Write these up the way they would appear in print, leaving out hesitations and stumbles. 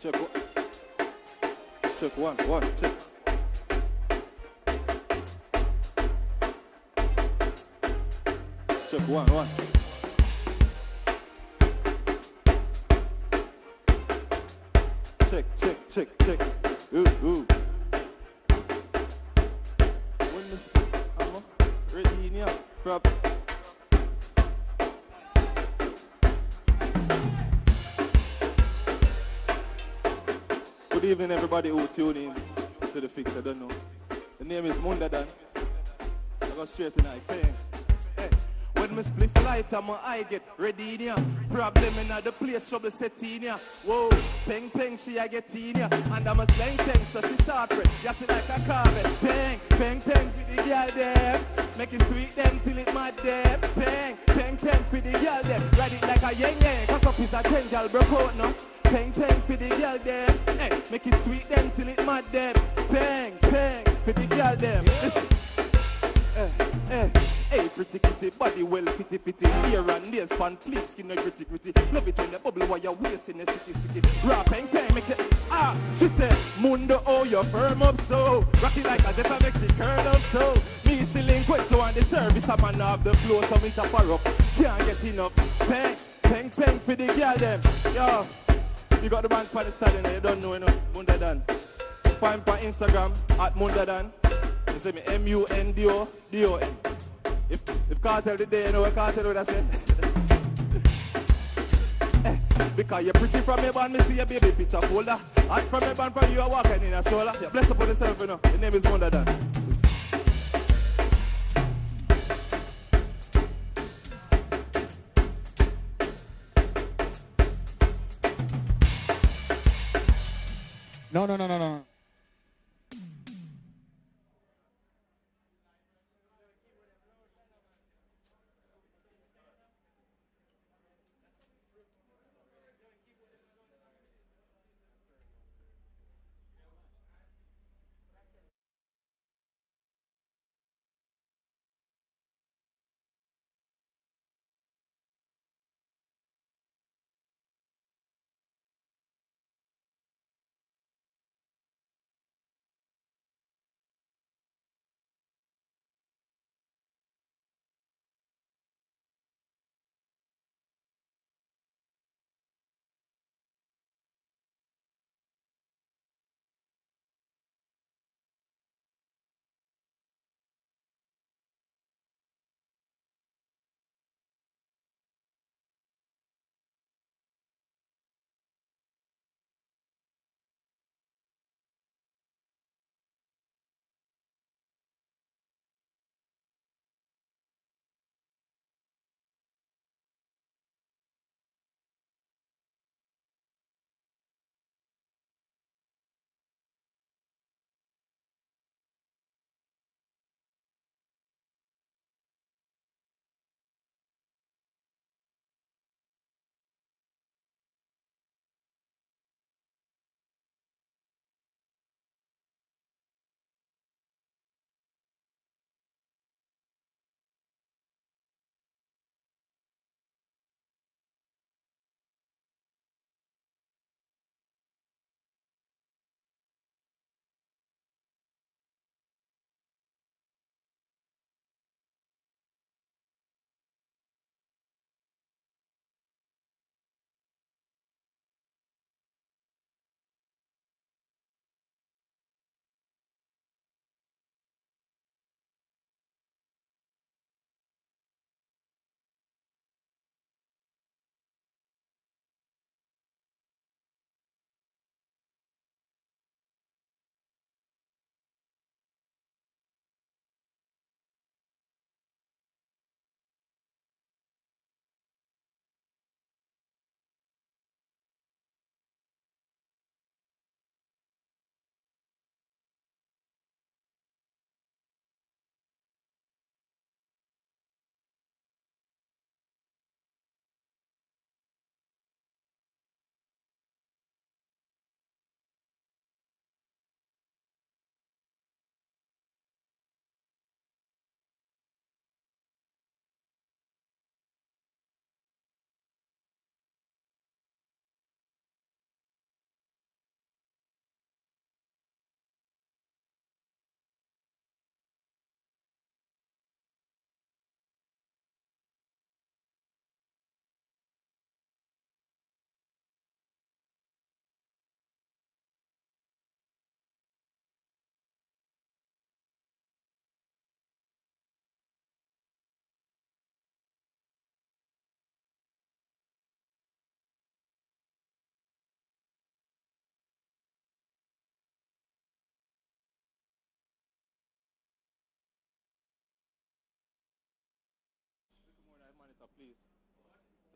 Check one. Check one. Check. Check one. Check. Ooh. When this I'm ready in here, crap. Good evening, everybody who tune in to the fix. I don't know. The name is Mundadan. I go straight tonight. Hey. When me spliff light and my eye get ready in here. Problem in the place, trouble set in here. Whoa, peng, she I get in here. And I'm a slang thing, so she start it. Just it like a carpet. Peng, for the girl them. Make it sweet them till it mad them. Peng, for the girl them. Ride it like a yang. Cock up is a 10 girl broke out now. Peng, for the girl them. Hey, make it sweet them till it mad them. Peng, for the girl them. Listen. Hey, pretty kitty, body well fitty, here and nails, pan fleek, skin gritty. Love it when the bubble while you're wasting the sticky. Rap and make it, she said, Mundo, oh, you're firm up so. Rock it like a jet make she curl up so. Me, she link with you on the service, I'm on off the floor, so me tap her up. Can't get enough. Peng, for the girl them. Yo, you got the band for the stallion, you don't know enough. Mundadan. Find me on Instagram, at Mundadan. You say me MUNDODON. If cartel the day, you know what cartel would have said. Because you're pretty from me band, me see your baby picture folder. And from me band, from you are walking in a stroller. Yeah, bless up on yourself, you know. The name is Mundadan. No.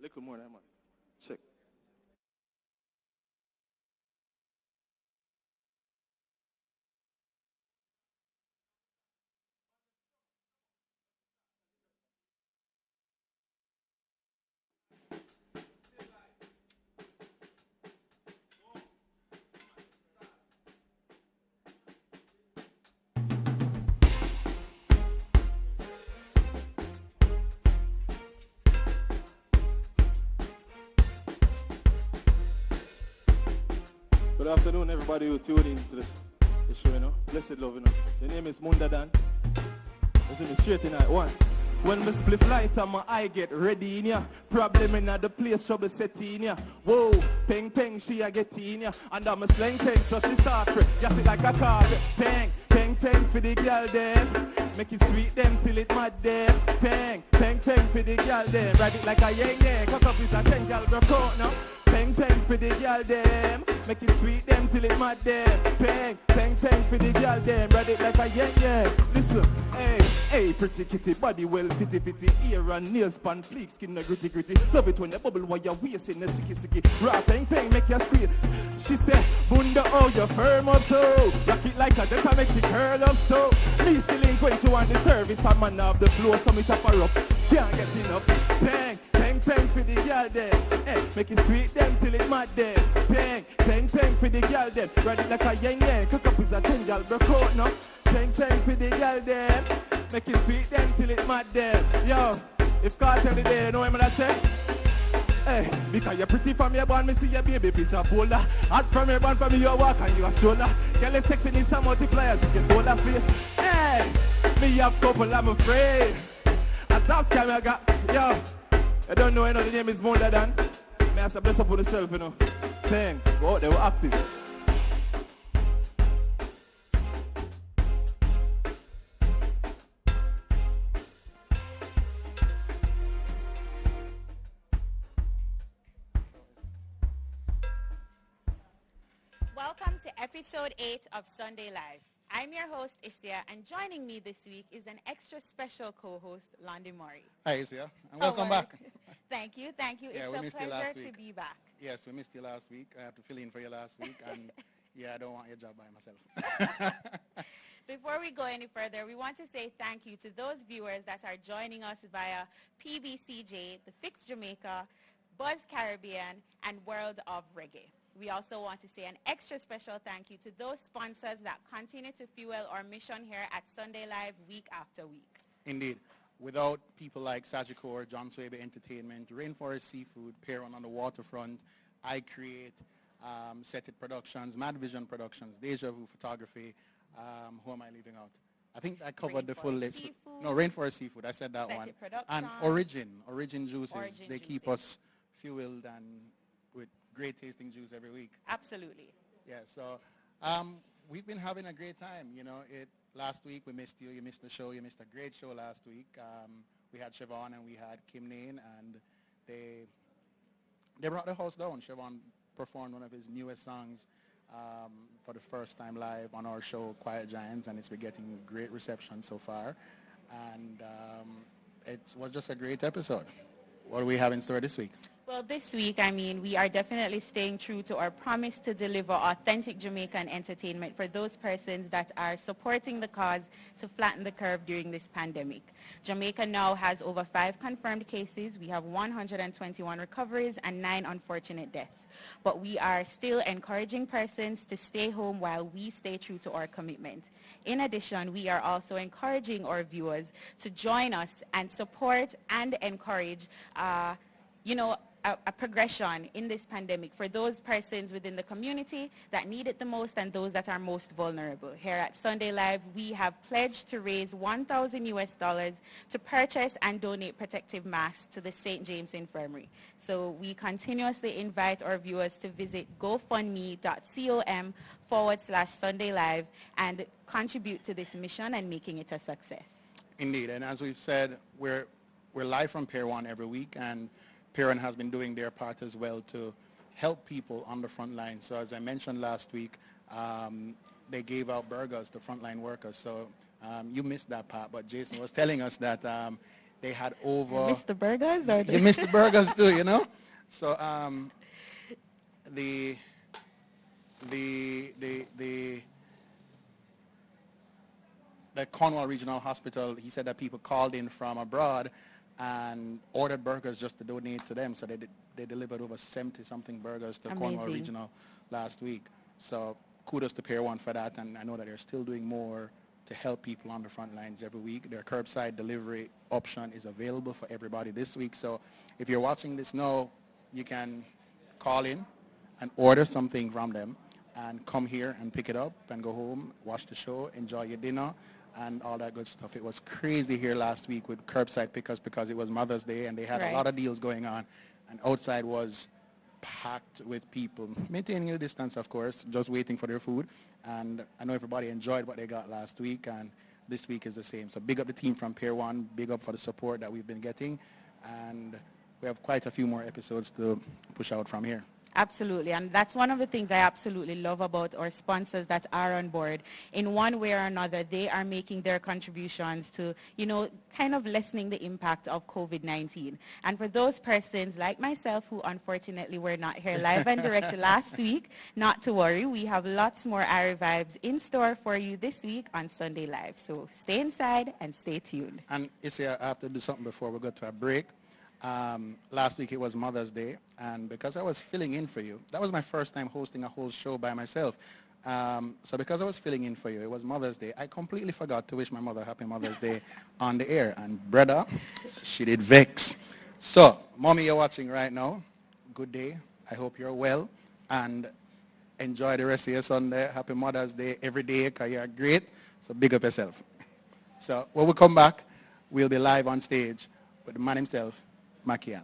Little more than man. Check. Good afternoon, everybody who tuned in to the show, you know. Blessed love, you know. The name is Mundadan. This is straight tonight. One. When me split light and my eye get ready in ya. Problem in the place, trouble set in ya. Whoa, peng peng, she a get in ya. And I'm a slang peng, so she start crit. Just it like a car. Peng, peng peng for the girl them. Make it sweet them till it mad them. Peng, peng peng for the girl them. Ride it like a yang yang. Cut up is a 10 girl broke out now. Peng peng for the girl them. Make it sweet them till it mad them. Peng, peng peng for the girl them. Ride it like a yang yang. Listen, hey, hey, pretty kitty body well fitty fitty. Ear and nails pan fleek, skin a gritty gritty. Love it when you bubble while you're wasting the sicky sicky. Raw peng peng make you squeal. She said, Bunda oh you firm up so. Rock it like a deca make she curl up so. Me she link when she want the service. A man off the floor so me tap her up. Can't get enough. Peng, peng peng for the girl them. Hey, make it sweet them till it mad them. Peng, peng peng for the girl them. Ride it like a yang yang. Cook up is a 10 girl broke out now. Peng peng for the girl them. Make it sweet them till it mad them. Yo, if cartel it there, you know what I'm gonna say? Hey, because you're pretty from your bond, me see your baby picture folder. Hot from your bond, from you walk and you a shoulder. Girl, it's sexy, need some multipliers, you get all that face. Hey, me have couple, I'm afraid. A top scam I got, yo. I don't know, you know, the name is Mundadan. Me have to bless up for yourself, you know. Thing, go out there, we're active. Welcome to episode 8 of Sunday Live. I'm your host, Isia, and joining me this week is an extra special co-host, Londi Mori. Hi, Isia, and welcome back. Thank you. Yeah, It's a pleasure to be back. Yes, we missed you last week. I have to fill in for you last week, and yeah, I don't want your job by myself. Before we go any further, we want to say thank you to those viewers that are joining us via PBCJ, The Fix Jamaica, Buzz Caribbean, and World of Reggae. We also want to say an extra special thank you to those sponsors that continue to fuel our mission here at Sunday Live week after week. Indeed. Without people like Sagicor, John Swabe Entertainment, Rainforest Seafood, Peron on the Waterfront, I Create, Set It Productions, Mad Vision Productions, Deja Vu Photography, who am I leaving out? I think I covered the full list. Seafood. No, Rainforest Seafood, I said that Set one. It Productions. And Origin Juices, they keep us fueled and with great tasting juice every week. Absolutely. Yeah, so we've been having a great time. You know, last week we missed you. You missed the show. You missed a great show last week. We had Siobhan and we had Kim Nain, and they brought the house down. Siobhan performed one of his newest songs for the first time live on our show, Quiet Giants, and it's been getting great reception so far. And it was just a great episode. What do we have in store this week? Well, this week, we are definitely staying true to our promise to deliver authentic Jamaican entertainment for those persons that are supporting the cause to flatten the curve during this pandemic. Jamaica now has over 5 confirmed cases. We have 121 recoveries and 9 unfortunate deaths. But we are still encouraging persons to stay home while we stay true to our commitment. In addition, we are also encouraging our viewers to join us and support and encourage a progression in this pandemic for those persons within the community that need it the most and those that are most vulnerable. Here at Sunday Live, we have pledged to raise $1,000 to purchase and donate protective masks to the St. James Infirmary. So we continuously invite our viewers to visit gofundme.com/Sunday Live and contribute to this mission and making it a success. Indeed, and as we've said, we're live from Pier 1 every week, and Peron has been doing their part as well to help people on the front line. So as I mentioned last week, they gave out burgers to frontline workers. So you missed that part, but Jason was telling us that They had You over... missed the burgers? Or You missed the burgers too, you know? So the the the the the Cornwall Regional Hospital, he said that people called in from abroad and ordered burgers just to donate to them. So they delivered over 70-something burgers to Cornwall Amazing. Regional last week. So kudos to Pier 1 for that. And I know that they're still doing more to help people on the front lines every week. Their curbside delivery option is available for everybody this week. So if you're watching this now, you can call in and order something from them and come here and pick it up and go home, watch the show, enjoy your dinner, and all that good stuff. It was crazy here last week with curbside pickers because it was Mother's Day and they had Right. a lot of deals going on. And outside was packed with people, maintaining a distance, of course, just waiting for their food. And I know everybody enjoyed what they got last week, and this week is the same. So big up the team from Pier 1, big up for the support that we've been getting. And we have quite a few more episodes to push out from here. Absolutely, and that's one of the things I absolutely love about our sponsors that are on board. In one way or another, they are making their contributions to, kind of lessening the impact of COVID-19. And for those persons like myself who unfortunately were not here live and direct last week, not to worry, we have lots more Ari Vibes in store for you this week on Sunday Live. So stay inside and stay tuned. And I have to do something before we go to a break. Last week it was Mother's Day, and because I was filling in for you, that was my first time hosting a whole show by myself. So because I was filling in for you, it was Mother's Day, I completely forgot to wish my mother happy Mother's Day on the air. And brother, she did vex. So, mommy, you're watching right now. Good day. I hope you're well, and enjoy the rest of your Sunday. Happy Mother's Day every day, because you're great. So big up yourself. So when we come back, we'll be live on stage with the man himself, Mackeehan.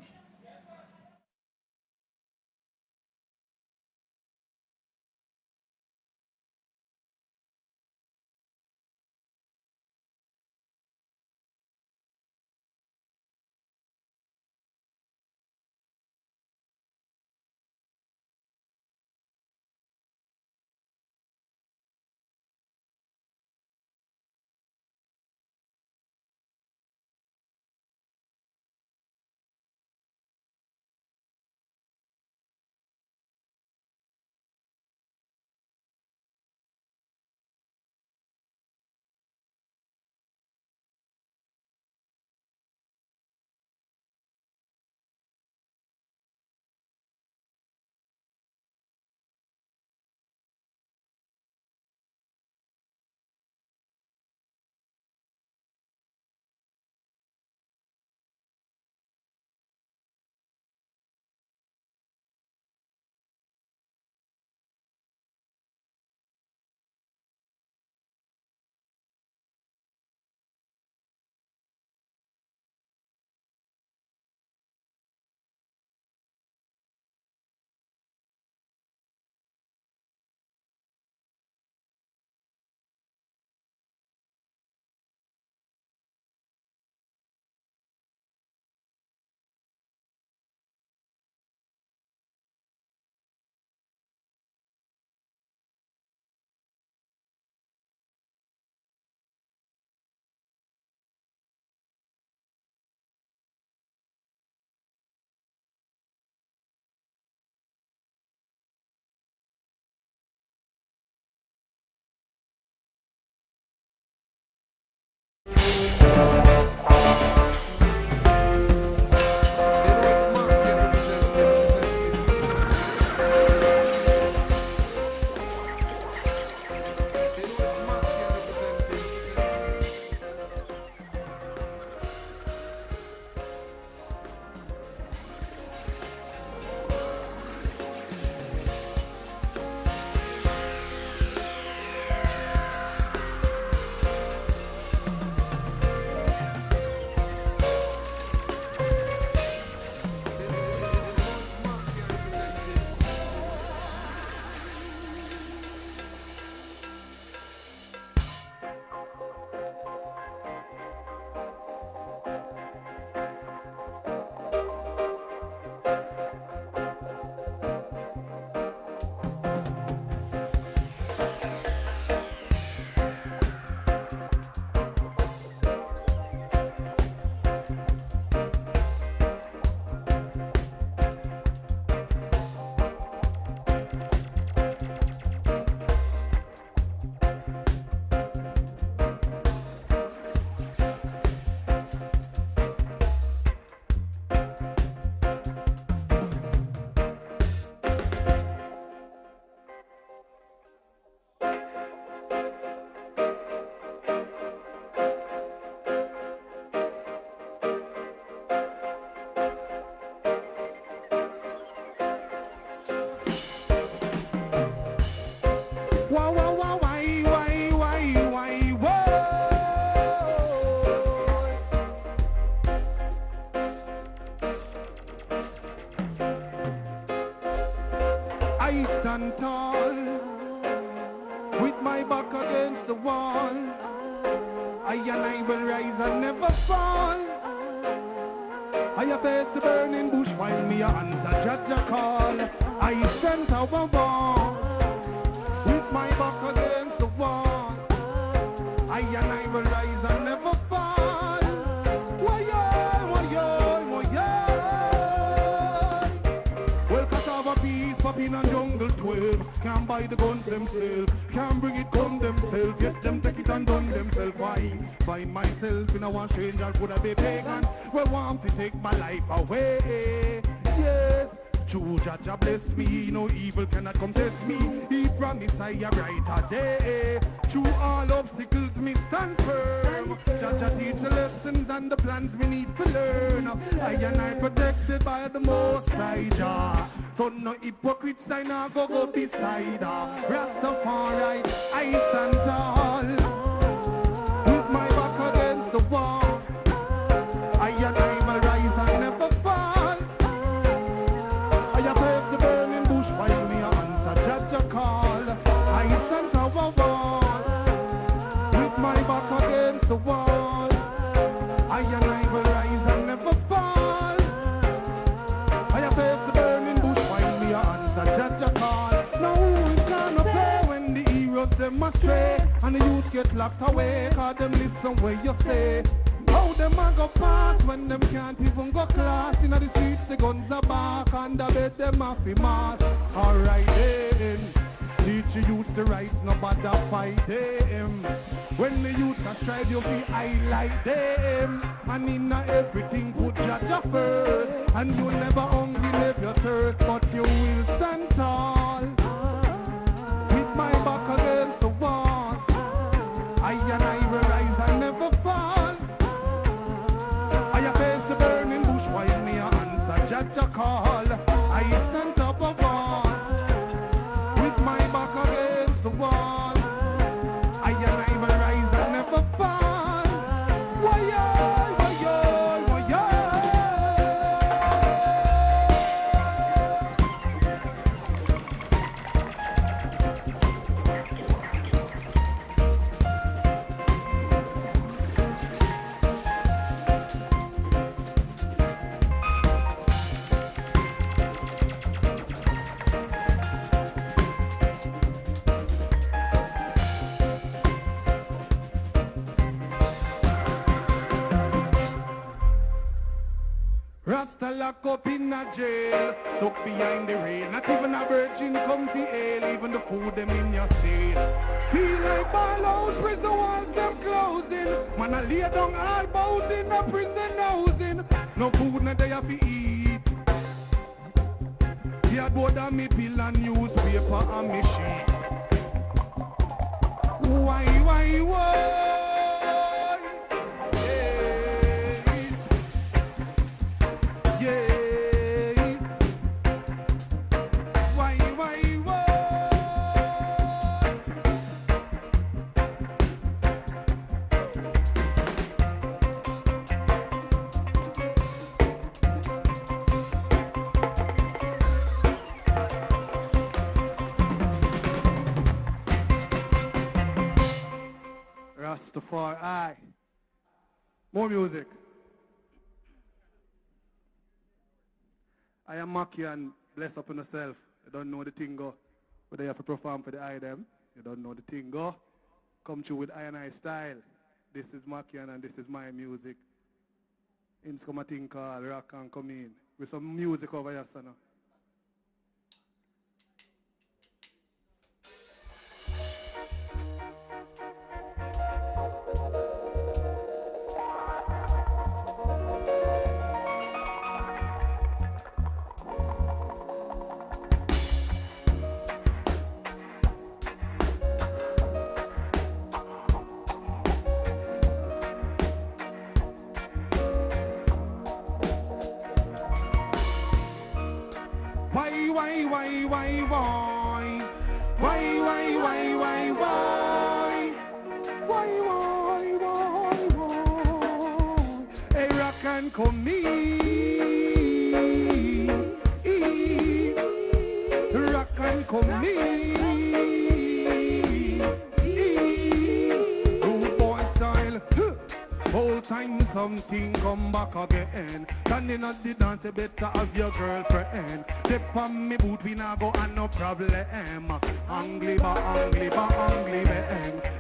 I stand tall, with my back against the wall. I and I will rise and never fall. I face the burning bush while me a answer Jaja call. I stand our wall, with my back against the wall. I and I will rise and never fall. Well, cassava peas popping on jungle 12. Can't buy the guns themselves, can't bring it on themselves. Get them take it and done themselves. Why? Find myself in a one stranger could I be pagans. Well, want to take my life away. Yes. True Jaja bless me, no evil cannot contest me. He promised I a brighter day. Through all obstacles me stand firm. Jaja teach the lessons and the plans me need to learn. I and I protected by the Most High Jah. So no hypocrites I now go beside her. Rastafari, I stand tall, with my back against the wall. I and I will rise and never fall. I face the burning bush while me answer Jaja call. I stand our wall, with my back against the wall. I and I will rise and never fall. I face the burning bush while me answer Jaja call. Now who is gonna pay when the heroes them astray and the youth get locked away? Cause them listen where you say. How them a go pass when them can't even go class? In the streets the guns are back and the bed them a fi mass. Alright then, teach the youth the rights, no bother fight them. When the youth a strive you fi highlight them. And in everything put Jaja first. And you never hungry, never your thirst, but you will stand tall, with my back against the wall. I and I will rise and never fall. I face the burning bush while me a answer Jaja call. I stand top of wall, with my back against the wall. I and I will rise and never fall. Why-yoy, why-yoy, why-yoy. Rasta lock up in a jail, stuck behind the rail. Not even a virgin come fi hail, even the food them in your sale. Feel like ball out, prison walls them closing. Man a lay down all bout in a prison housing. No food no day fi eat. Yeah, board and me pill and newspaper and me sheet. Why? Rastafari. More music. I am Mackeehan, bless up on yourself. You don't know the thing go. But you have to perform for the item. You don't know the thing go. Come through with I and I style. This is Mackeehan and this is my music. It's come a thing called Rock and Come In. With some music over here, son. Hey, rock and come in. Rock and come me. Rude boy style. Whole time something come back again. Standing at the dance, you better have your girlfriend. Step on me boot, we now go and no problem. Angly man.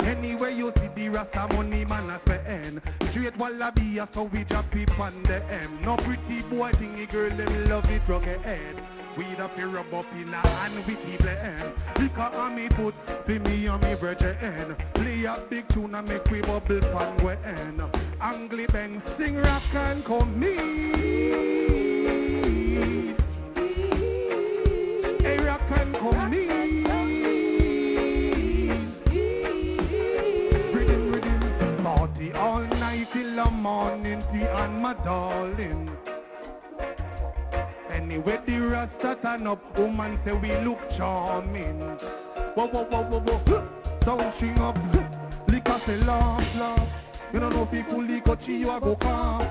Anywhere you see the rasta money man a spend. Straight wallaby, so we drop it on the M. No pretty boy thingy girl, them love it rocket head. We'd up here rub up in a hand with the blend. Liquor on me put, be me and me virgin. Play a big tune and make we bubble pan we end. Angly bang, sing rock and come me. Hey, rock and come me. Rhythm, party all night till the morning, tea and my darling. Anyway, the rasta turn up, woman say we look charming. Whoa. Sound string up, liquor say laugh. You don't know people lick out you a go calm.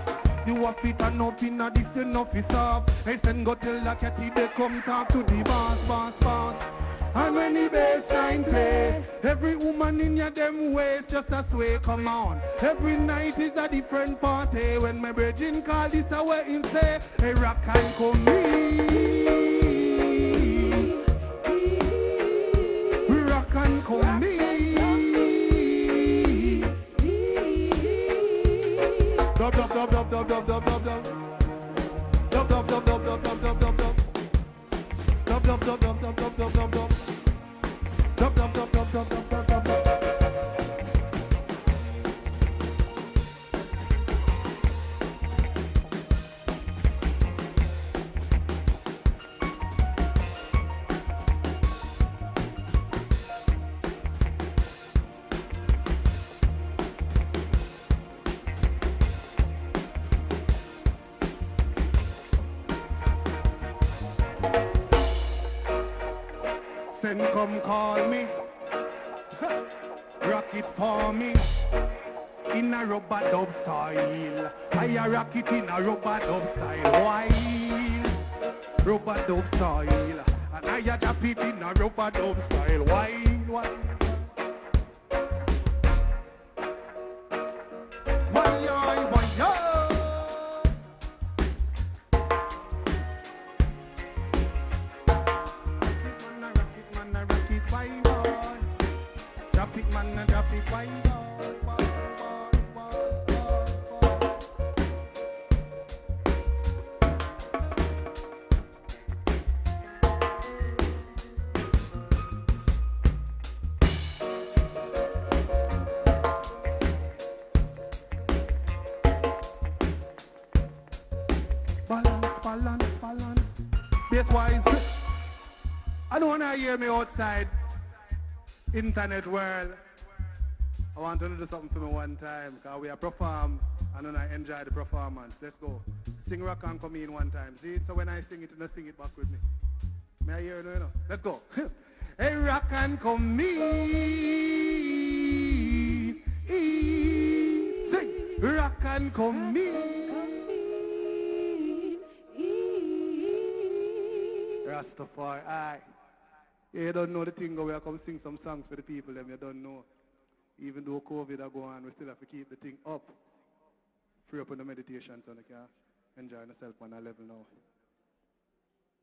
You a fit and up in a this enough is up. I send go tell the catty they come talk to the boss. And when the bass line play, every woman in your them ways just a sway, come on. Every night is a different party. When my virgin call this a way him say, hey rock and come me. Rock and come me. Dub. Send come call me, rock it for me, in a rubber dub style. I a rock it in a rubber dub style. Why? Rubber dub style. And I a drop it in a rubber dub style. Why? Balance. Bass-wise, I don't want to hear me outside internet world. I want to do something for me one time, because we are perform and I enjoy the performance. Let's go. Sing rock and come in one time. See? So when I sing it, you sing it back with me. May I hear it? You know? Let's go. Hey, rock and come in. Sing. Rock and come in. Rastafari, aye. You don't know the thing, we are come sing some songs for the people, them you don't know. Even though COVID are going on, we still have to keep the thing up. Free up on the meditation so they can enjoy yourself on a level now.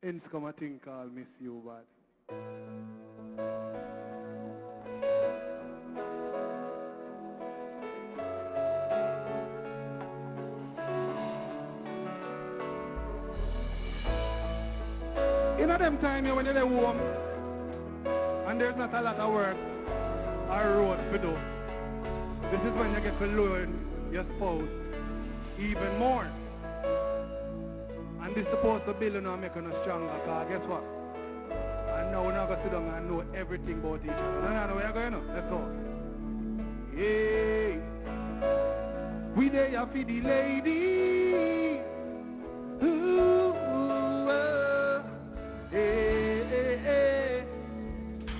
Hence come a thing called Miss You Bad. You know them time when you're home and there's not a lot of work or road to do. This is when you get to learn your spouse even more. And this is supposed to build you and make you stronger, because guess what? And now we're not going to sit down and know everything about each other. No, where you going now? Let's go. Hey, we there for the lady.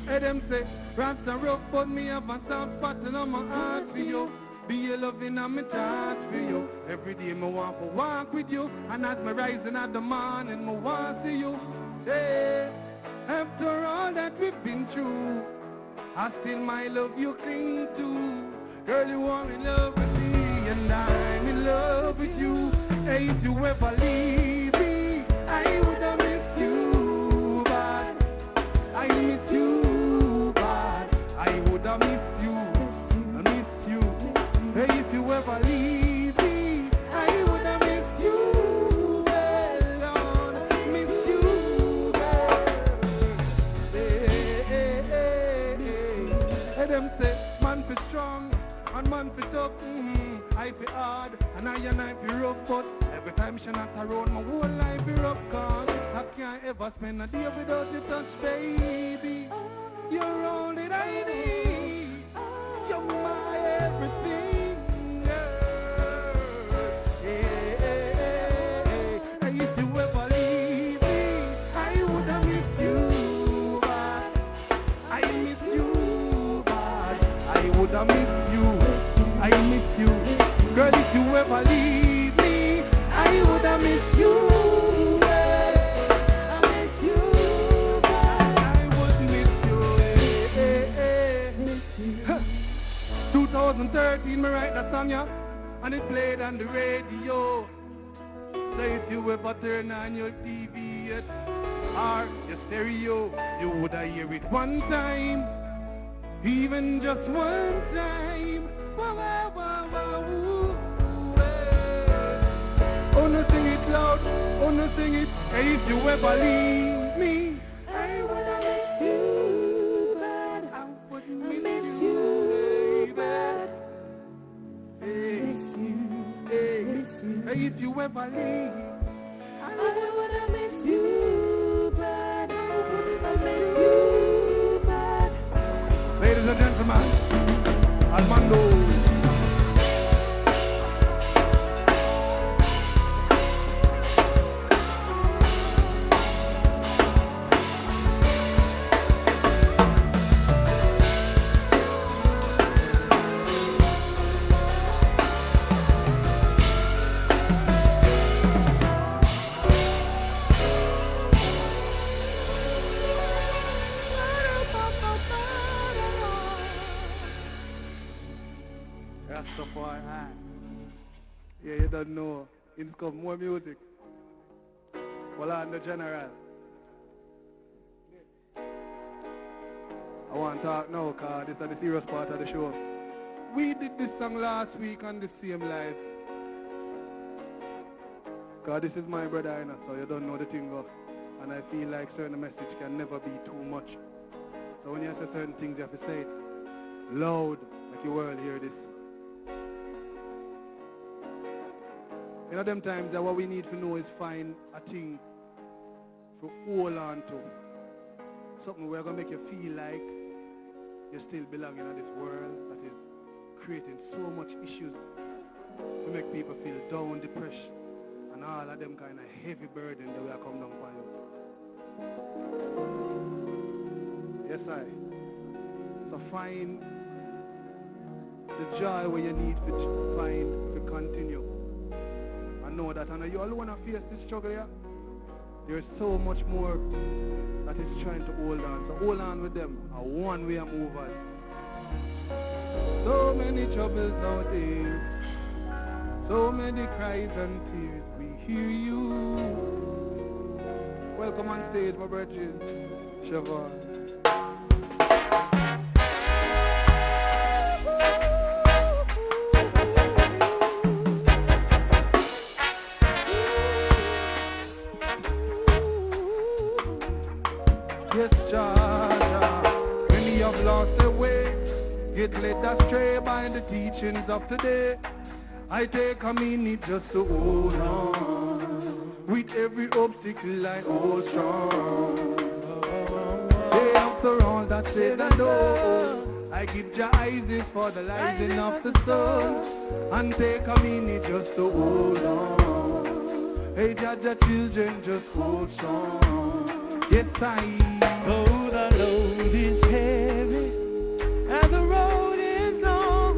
Hey, them say, Rasta rough, but me have a soft spot and on my heart for you. Be a loving and my thoughts for you. Every day me want to walk with you. And as me rising at the morning, me want to see you. Hey, after all that we've been through, I still my love you cling to. Girl, you are in love with me, and I'm in love with you. Hey, if you ever leave me, I would miss you bad. I miss you bad. I would miss you, I miss you. Hey, if you ever leave me, I would miss you. Well, Lord, miss you bad. Hey, them say, man for strong, and man for tough. I feel hard, and I feel rough, but every time she not around, my whole life feel rough, cause I can't ever spend a day without you touch, baby. You're all that I need. You're my everything, girl. And if you ever leave me, I would have missed you bad. I miss you bad. I would have missed you. I miss you. Girl, if you ever leave me, I would have missed you. I miss you, but I would miss you. 2013, me write that song, yeah, and it played on the radio. So if you ever turn on your TV or your stereo, you would have hear it one time, even just one time. Oh, no, sing it loud, oh, no, sing it. Hey, if you ever leave me, I would miss you bad. I would miss you bad. Miss you, miss you. Hey, if you ever leave, I would miss you bad. I miss you bad. Ladies and gentlemen, Armando. Yeah, you don't know. It's come more music. Well, I'm the general. I want to talk now because this is the serious part of the show. We did this song last week on the same live. Because this is my brother, you know, so you don't know the thing of. And I feel like certain message can never be too much. So when you say certain things, you have to say it loud, like you will hear this. You know, them times that what we need to know is find a thing to hold on to. Something we're going to make you feel like you still belong in this world that is creating so much issues to make people feel down, depressed, and all of them kind of heavy burden that we are coming down upon you. Yes, I. So find the joy where you need to find to continue. Know that, and you all want to face this struggle here. There's so much more that is trying to hold on. So hold on with them. And one way I move on. So many troubles out there. So many cries and tears. We hear you. Welcome on stage, my brethren. Siobhan. Get led astray by the teachings of today. I take a minute just to hold on. With every obstacle I hold strong. Day after all that said and done, I give your eyes for the rising of the sun. And take a minute just to hold on. Hey, Jaja children, just hold strong. Yes, though the load is heavy and the road is long,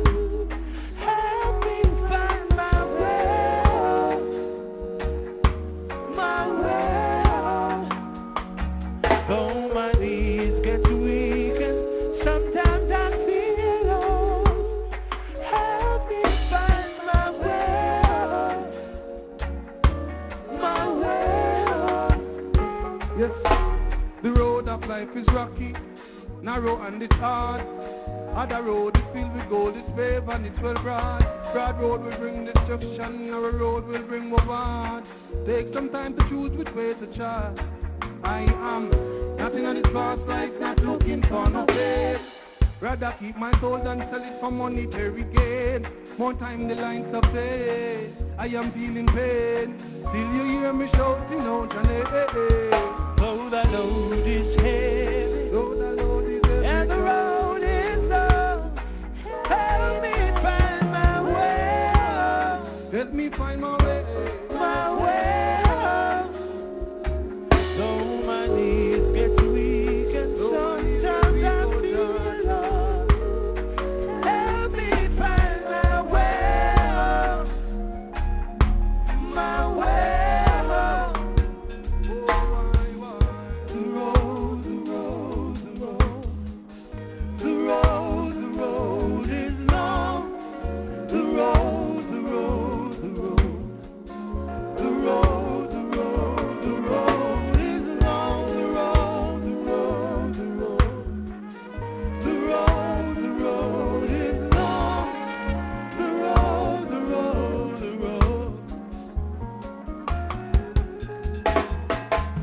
help me find my way, my way. Though my knees get weak The road of life is rocky, narrow and it's hard. Other road is filled with gold, it's paved and it's well broad. Broad road will bring destruction, narrow road will bring move on. Take some time to choose which way to charge. I am nothing on this fast life, not looking for no fame. Rather keep my soul than sell it for monetary gain. More time the lines of day, I am feeling pain. Still you hear me shouting out your name. Though the load is heavy, Though the load is heavy, and the road is long, help me find my way home. help me find my way. My way home. Though my knees get weak and sometimes I feel alone, help me find my way home. My way home. The road, the road, the road. The road, the road is long. The road, the road, the road. The road, the road, the road is long. The road, the road, the road. The road, the road is long. The road, the road, the road.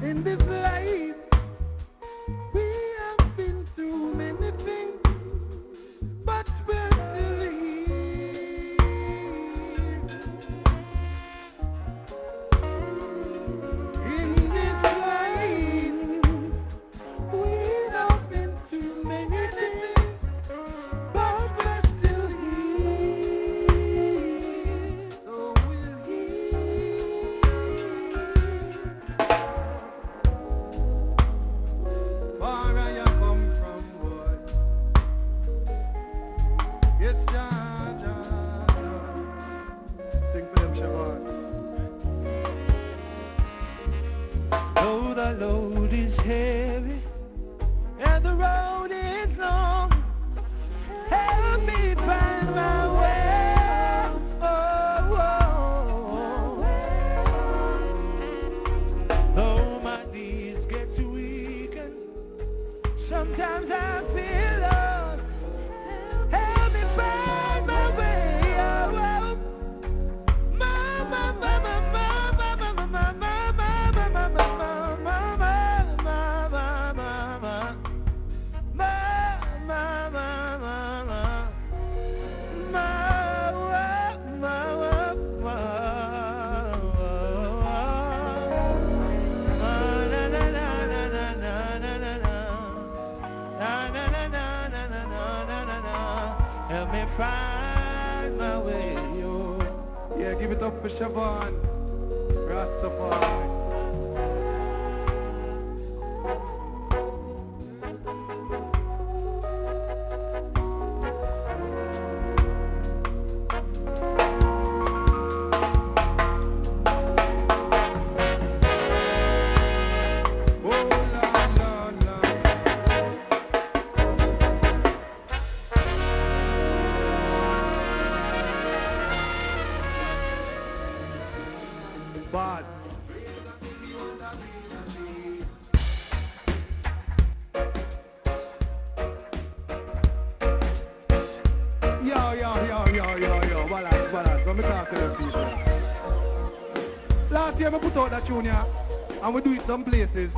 In this life, we have been through many things, but we're still here. In this life, we have been through many things, but we're still here. So we'll hear. Far I have come from, boy. Yes, Jah, Jah, Jah. Sing for them, Siobhan. Though the load is heavy and the road is long, help me find my way home. Though my knees get too weak and sometimes I feel lost, help me find my way home. My, my, my, my, my, my, my, my, my, my, my, my, my, help me find my way home. Yeah, give it up for Siobhan. Rastafari. Oh, Lord, Lord, Lord. Boss. Yo. Balance. Let me talk to them people. Last year I put out that tune here, and we do it some places.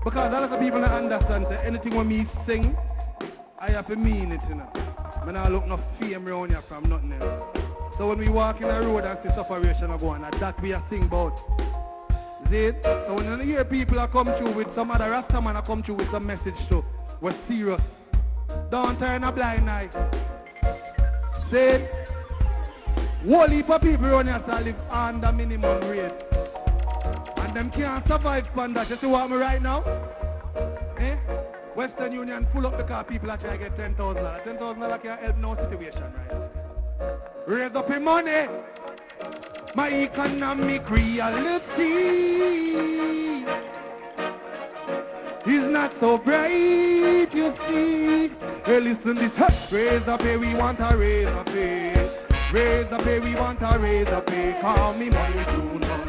Because a lot of people don't understand say anything when me sing, I have to mean it, you know. I don't look no fame around here from nothing else. So when we walk in the road and see separation go on, that we are sing about. See it? So when you hear people are come through with some other Rastaman are come through with some message too, we're serious. Don't turn a blind eye. See it? Whole heap of people around here so live under minimum rate. And them can't survive from that. You see what I'm right now? Eh? Western Union full up because people are trying to get $10,000. $10,000 can't help no situation, right? Raise up your money. My economic reality is not so bright, you see. Hey, listen this. Raise up here, we want a raise up here. Raise up here, we want a raise up here. Call me money soon, man.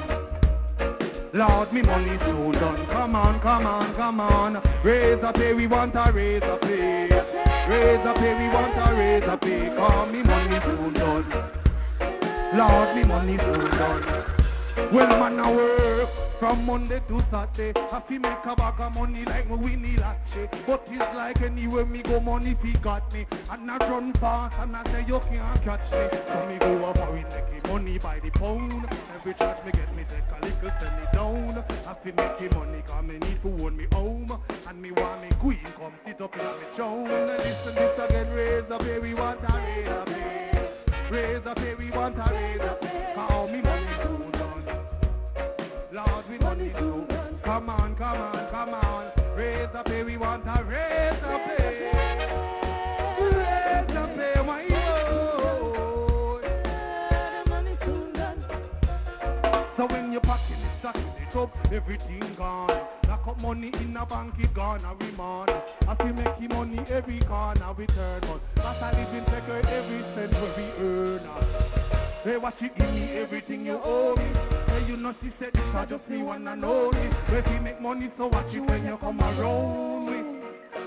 Lord, me money soon done. Come on, come on, come on. Raise a pay, we want a raise a pay. Raise a pay, we want a raise a pay. Cause me money soon done. Lord, me money soon done. Well, man, I work from Monday to Saturday. I feel make a bag of money like me Winnie Latche. But it's like anywhere me go, money fi got me. And I run fast and I say you can't catch me. So me go up and we make money by the pound. Every charge me get me take a little, send it down. I feel make money cause me need to own me home. And me want me queen come sit up in me throne. Listen this again, raise a pay, we want a raise a pay. Raise a pay, we want a raise a pay. Cause me money soon done. Lord, we money soon. Come on, come on, come on. Raise the pay, we want a raise the pay. Raise the pay, my boy. The money soon done. So when you're packing it, sucking it up, everything gone. Lock up money in a bank, it gone a remand. If you make your money every corner, we turn on. But I live in secret, every cent will be earned. Hey, what you give me, everything you owe me. Hey, you not see said this, I just me wanna know me. If you make money, so watch it when you come around me.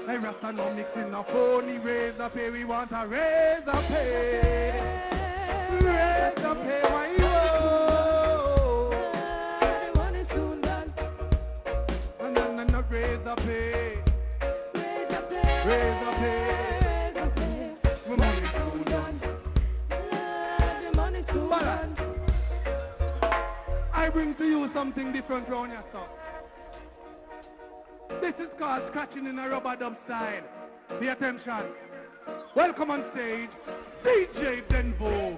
Hey, Rasta no mixing a phony. Raise the pay, we want a raise the pay. Raise the pay, why you? The money soon done. And then raise the pay. Raise the pay. Raise the pay. Raise the pay. The money soon done. Balance. I bring to you something different from your stuff. This is called scratching in a rubber dub style. Pay attention. Welcome on stage, DJ Denvo.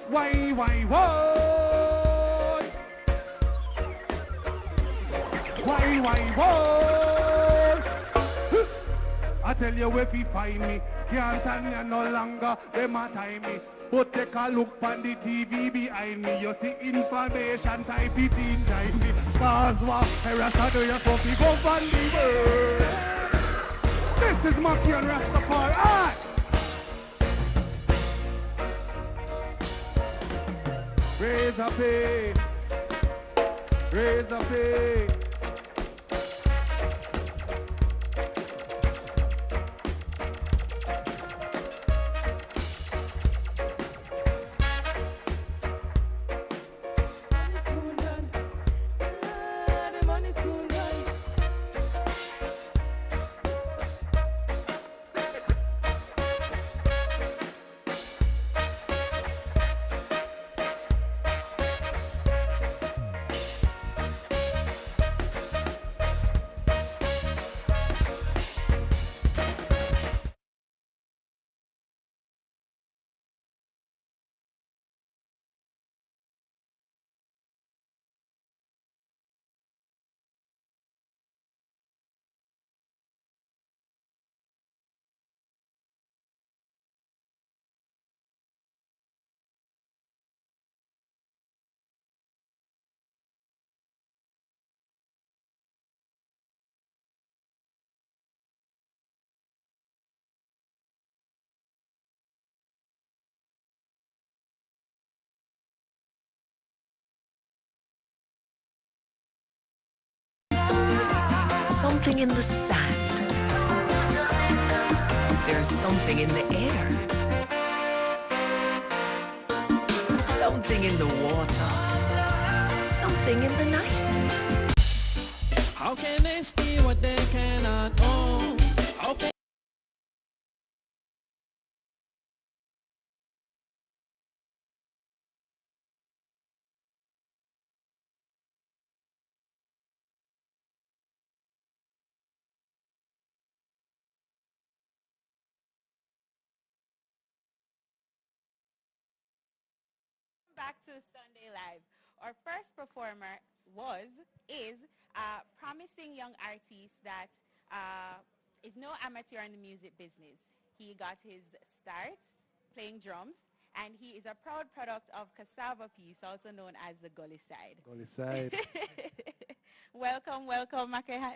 Why, I tell you if you find me, can't stand you no longer, them a time me. But take a look on the TV behind me, you see information, type it in, type me. Cause what, Rasta do you fucking go on the world. This is Mackeehan Rastafari. Raise a pay, raise a pay. Something in the sand. There's something in the air. Something in the water. Something in the night. How can they steal what they cannot own? How can back to Sunday Live. Our first performer is a promising young artist that is no amateur in the music business. He got his start playing drums, and he is a proud product of Cassava Piece, also known as the Gully Side. Gully Side. Welcome, Mackeehan.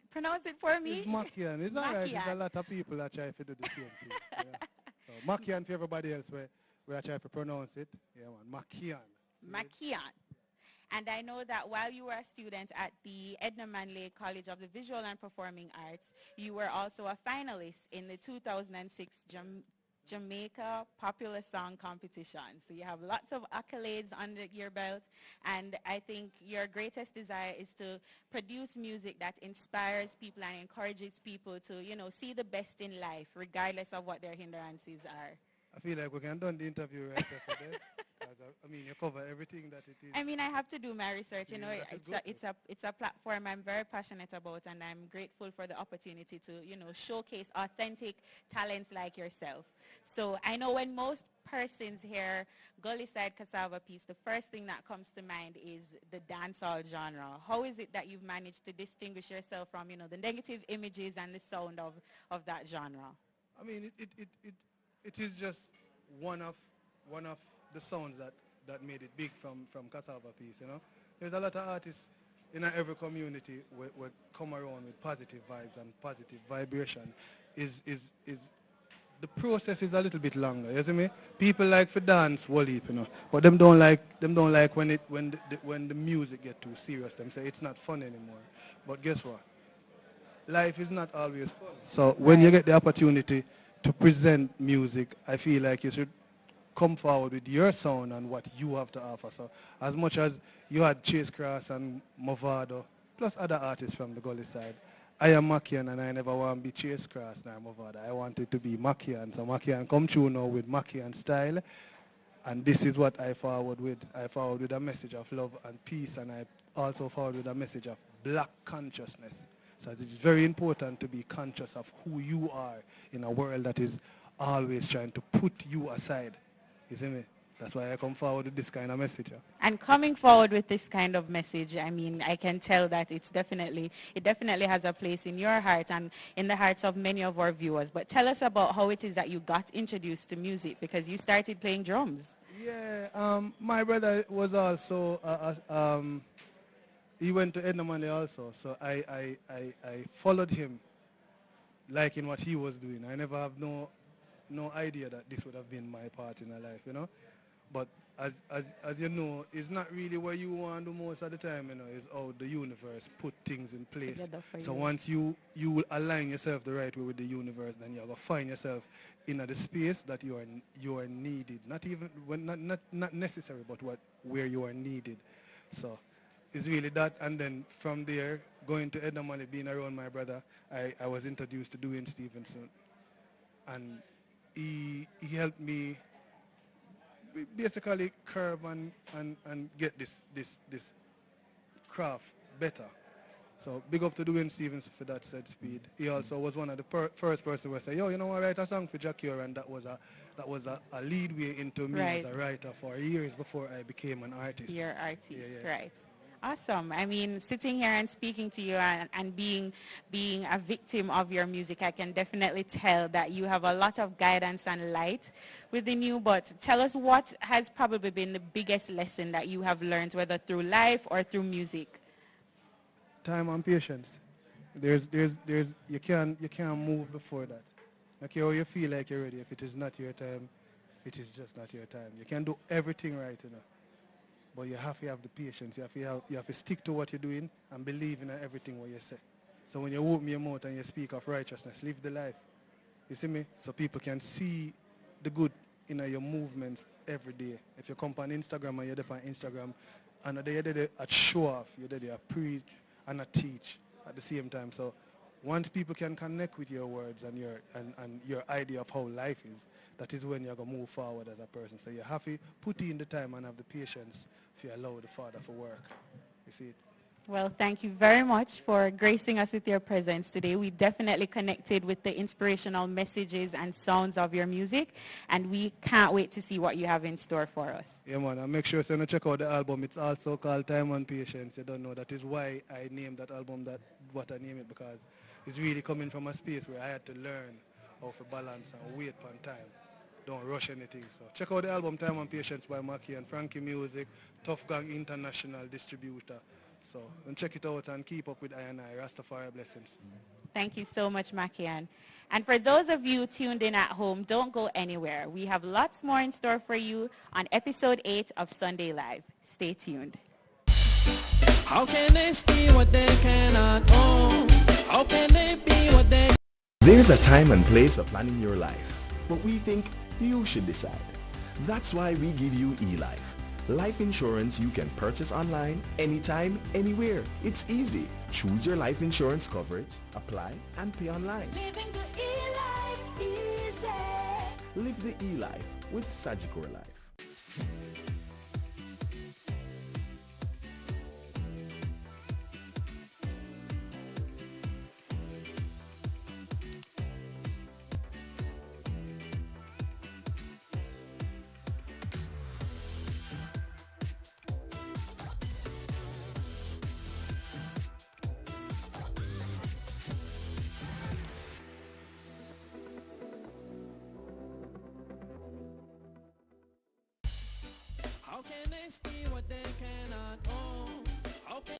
Pronounce it for me. It's Mackeehan. It's all right. There's a Mackeehan. lot of people that try to do the same thing. Yeah. So Mackeehan for everybody else where I try to pronounce it. Yeah, man. Mackeehan. Mackeehan. And I know that while you were a student at the Edna Manley College of the Visual and Performing Arts, you were also a finalist in the 2006 Jamaica Popular Song Competition. So you have lots of accolades under your belt, and I think your greatest desire is to produce music that inspires people and encourages people to, see the best in life, regardless of what their hindrances are. I feel like we can do the interview right after that. I mean, you cover everything that it is. I mean, I have to do my research. that is It's a platform I'm very passionate about, and I'm grateful for the opportunity to, showcase authentic talents like yourself. So I know when most persons hear Gully Side Cassava Piece, the first thing that comes to mind is the dancehall genre. How is it that you've managed to distinguish yourself from, the negative images and the sound of that genre? I mean, it is just one of the sounds that made it big from Cassava Piece, There's a lot of artists in every community will come around with positive vibes and positive vibration. Is the process is a little bit longer, you see me? People like to dance whole heap, but them don't like when the music get too serious. Them say it's not fun anymore. But guess what? Life is not always fun. So when you get the opportunity to present music, I feel like you should come forward with your sound and what you have to offer. So as much as you had Chase Cross and Movado, plus other artists from the Gully Side, I am Mackeehan, and I never want to be Chase Cross nor Movado. I wanted to be Mackeehan. So Mackeehan come true now with Mackeehan style, and this is what I forward with. I forward with a message of love and peace, and I also forward with a message of black consciousness. So it is very important to be conscious of who you are in a world that is always trying to put you aside. You see me? That's why I come forward with this kind of message. Yeah. And coming forward with this kind of message, I mean, I can tell that it definitely has a place in your heart and in the hearts of many of our viewers. But tell us about how it is that you got introduced to music, because you started playing drums. Yeah, my brother was also, he went to Edna Manley also, so I followed him, liking what he was doing. I never have no idea that this would have been my part in my life, But as you know, it's not really where you want to do most of the time, it's how the universe put things in place. So once you align yourself the right way with the universe, then you're going to find yourself in the space that you are needed. Not even, not necessary, but where you are needed. So it's really that, and then from there, going to Edna Manley, being around my brother, I was introduced to Duane Stephenson, and he helped me basically curve and get this craft better. So big up to Duane Stephenson for that said speed. He also was one of the first person who said, yo, I write a song for Jackie, and that was a lead way into me as a writer for years before I became an artist. You're an artist, right. Awesome. I mean, sitting here and speaking to you and being a victim of your music, I can definitely tell that you have a lot of guidance and light within you. But tell us, what has probably been the biggest lesson that you have learned, whether through life or through music? Time and patience. You can't move before that. Okay, how you feel like you're ready. If it is not your time, it is just not your time. You can do everything right, But you have to have the patience. You have to stick to what you're doing and believe in everything what you say. So when you open your mouth and you speak of righteousness, live the life. You see me? So people can see the good in your movements every day. If you come on Instagram and you're there on Instagram, and you're there at show off, you're there to preach and teach at the same time. So once people can connect with your words and your idea of how life is, that is when you're going to move forward as a person. So you have to put in the time and have the patience if you allow the Father for work. You see it? Well, thank you very much for gracing us with your presence today. We definitely connected with the inspirational messages and sounds of your music, and we can't wait to see what you have in store for us. Yeah, man, and make sure you check out the album. It's also called Time and Patience. You don't know, that is why I named that album what I named it, because it's really coming from a space where I had to learn how to balance and wait on time. Don't rush anything. So check out the album Time and Patience by Mackeehan, Frankie Music, Tough Gang International Distributor. So and check it out and keep up with I and I. Rastafari blessings. Thank you so much, Mackeehan. And for those of you tuned in at home, don't go anywhere. We have lots more in store for you on episode 8 of Sunday Live. Stay tuned. How can they steal what they cannot own? How can they be what they... There's a time and place of planning your life, but we think you should decide. That's why we give you eLife. Life insurance you can purchase online, anytime, anywhere. It's easy. Choose your life insurance coverage, apply, and pay online. Living the e-life easy. Live the eLife with Sagicor Life. How can they steal what they cannot own? How can...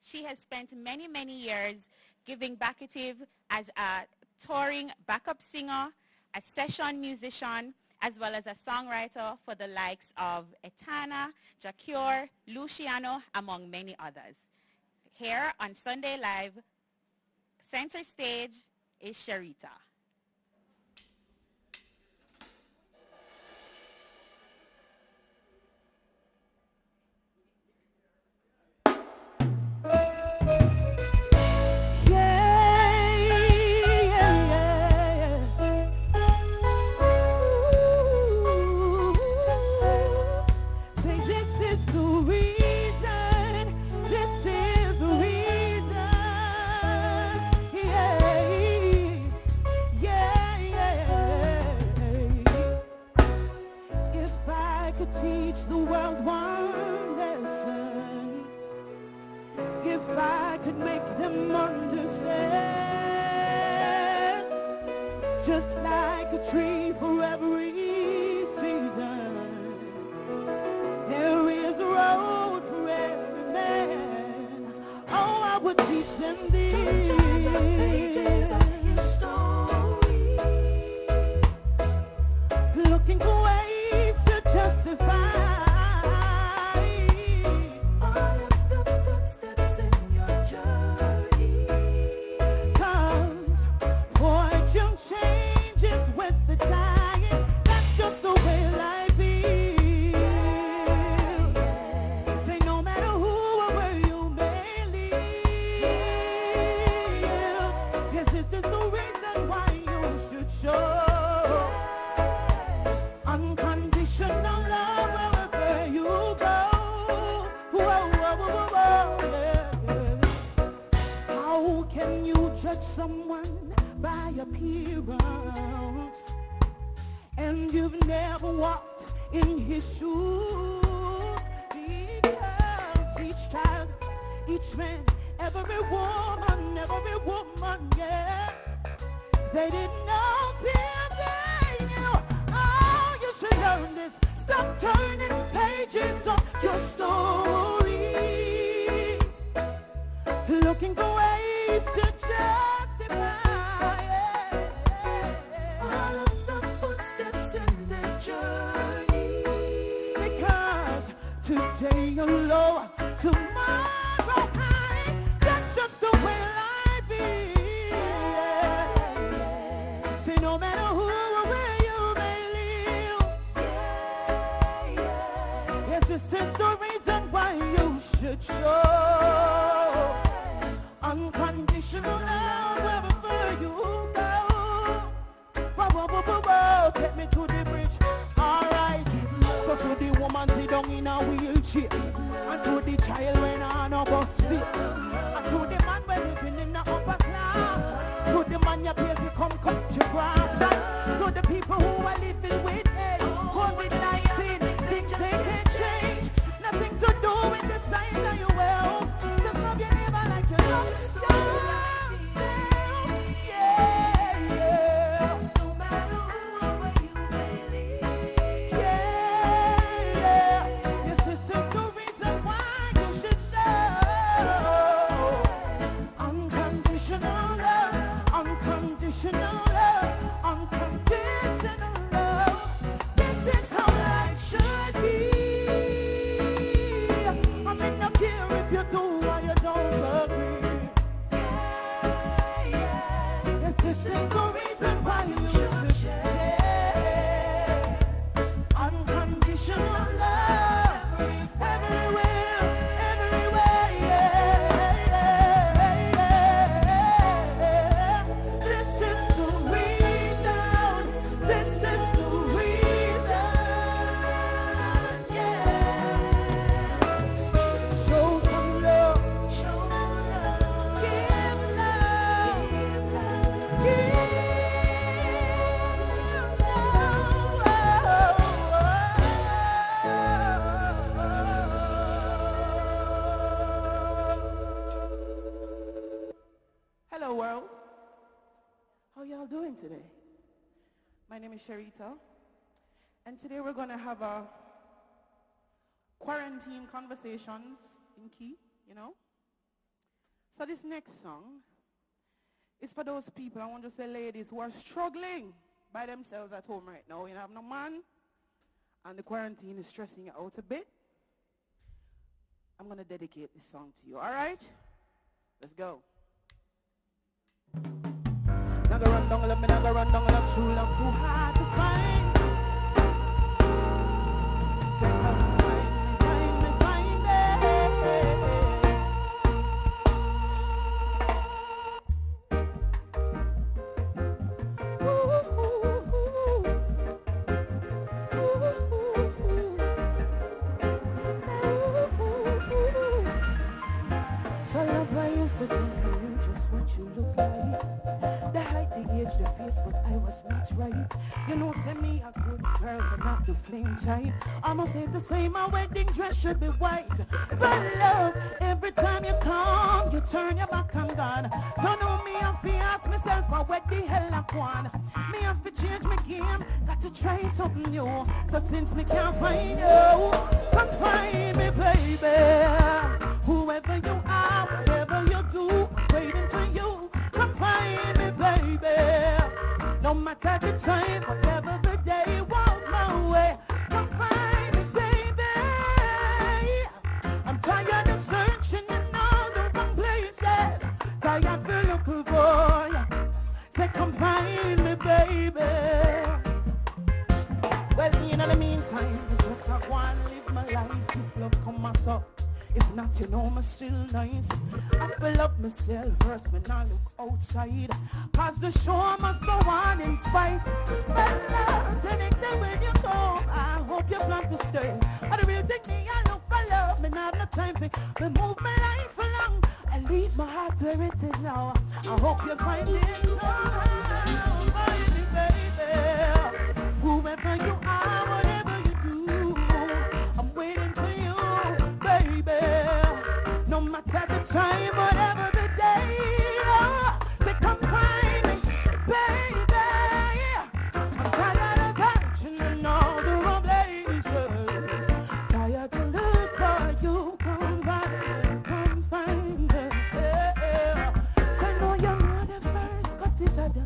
She has spent many years giving backative as a touring backup singer, a session musician, as well as a songwriter for the likes of Etana, Jacure, Luciano, among many others. Here on Sunday Live, center stage is Sherita. Just like a tree for every season, there is a road for every man. Oh, I would teach them this. Don't turn the pages of your story, looking for ways to justify all of the footsteps in your journey. 'Cause fortune changes with the tide. That's just the way life is. Say no matter who or where you may live, yes, it's just the reason why you should show unconditional love wherever you go. Whoa, whoa, whoa, whoa, yeah. How can you judge someone by appearance and you've never walked in his shoes? Because each child, each man, every woman, yeah, they didn't know till they knew. Oh, you should learn this. Stop turning pages of your story, looking for ways to justify all of the footsteps in their journey. Because today you're low, tomorrow high. That's just the way life is. chase. And to the child when on a bus fee. And to the man when living in the upper class. To the man you pay to come cut your grass. And to the people who are living with AIDS, COVID-19, things they can change. Nothing to do with the size of your wealth. Just love your neighbor like you love yourself. Today. My name is Sherita, and today we're going to have a quarantine conversations in key, you know. So this next song is for those people, I want to say ladies, who are struggling by themselves at home right now. You have no man, and the quarantine is stressing you out a bit. I'm going to dedicate this song to you, all right? Let's go. Never run down, love me, never run down, love true love too hard to find. Say come find me, find So love, I used to think I knew just what you look like. The face, but I was not right. You know, send me a good girl, but not the flame type. Almost hate to say my wedding dress should be white. But love, every time you come, you turn your back, I'm gone. So now me have to ask myself, what the hell I want? Me have to change my game, got to try something new. So since me can't find you, come find me, baby. Whoever you are, whatever you do, waiting for you. Come find me, baby. No matter the time, whatever the day, walk my way. Come find me, baby. I'm tired of searching in all the wrong places. Tired of looking for you. Say, come find me, baby. Well, in the meantime, I just want to live my life. If love come myself. If not, you know me still nice. I fill up myself first when I look outside. Cause the show must go on in spite. But love, the next day when you come, I hope you plan to stay. I the real thing me, I look for love. Me not have no time for move my life along. I leave my heart where it is now. I hope you find it somehow. Find it, baby. Whoever you are, whatever you do, I'm waiting for you. No matter the time, whatever the day, say come find me, baby. I'm tired of searching in all the wrong places. Tired to look for you, come find me. Say no, you're not the first, got it at the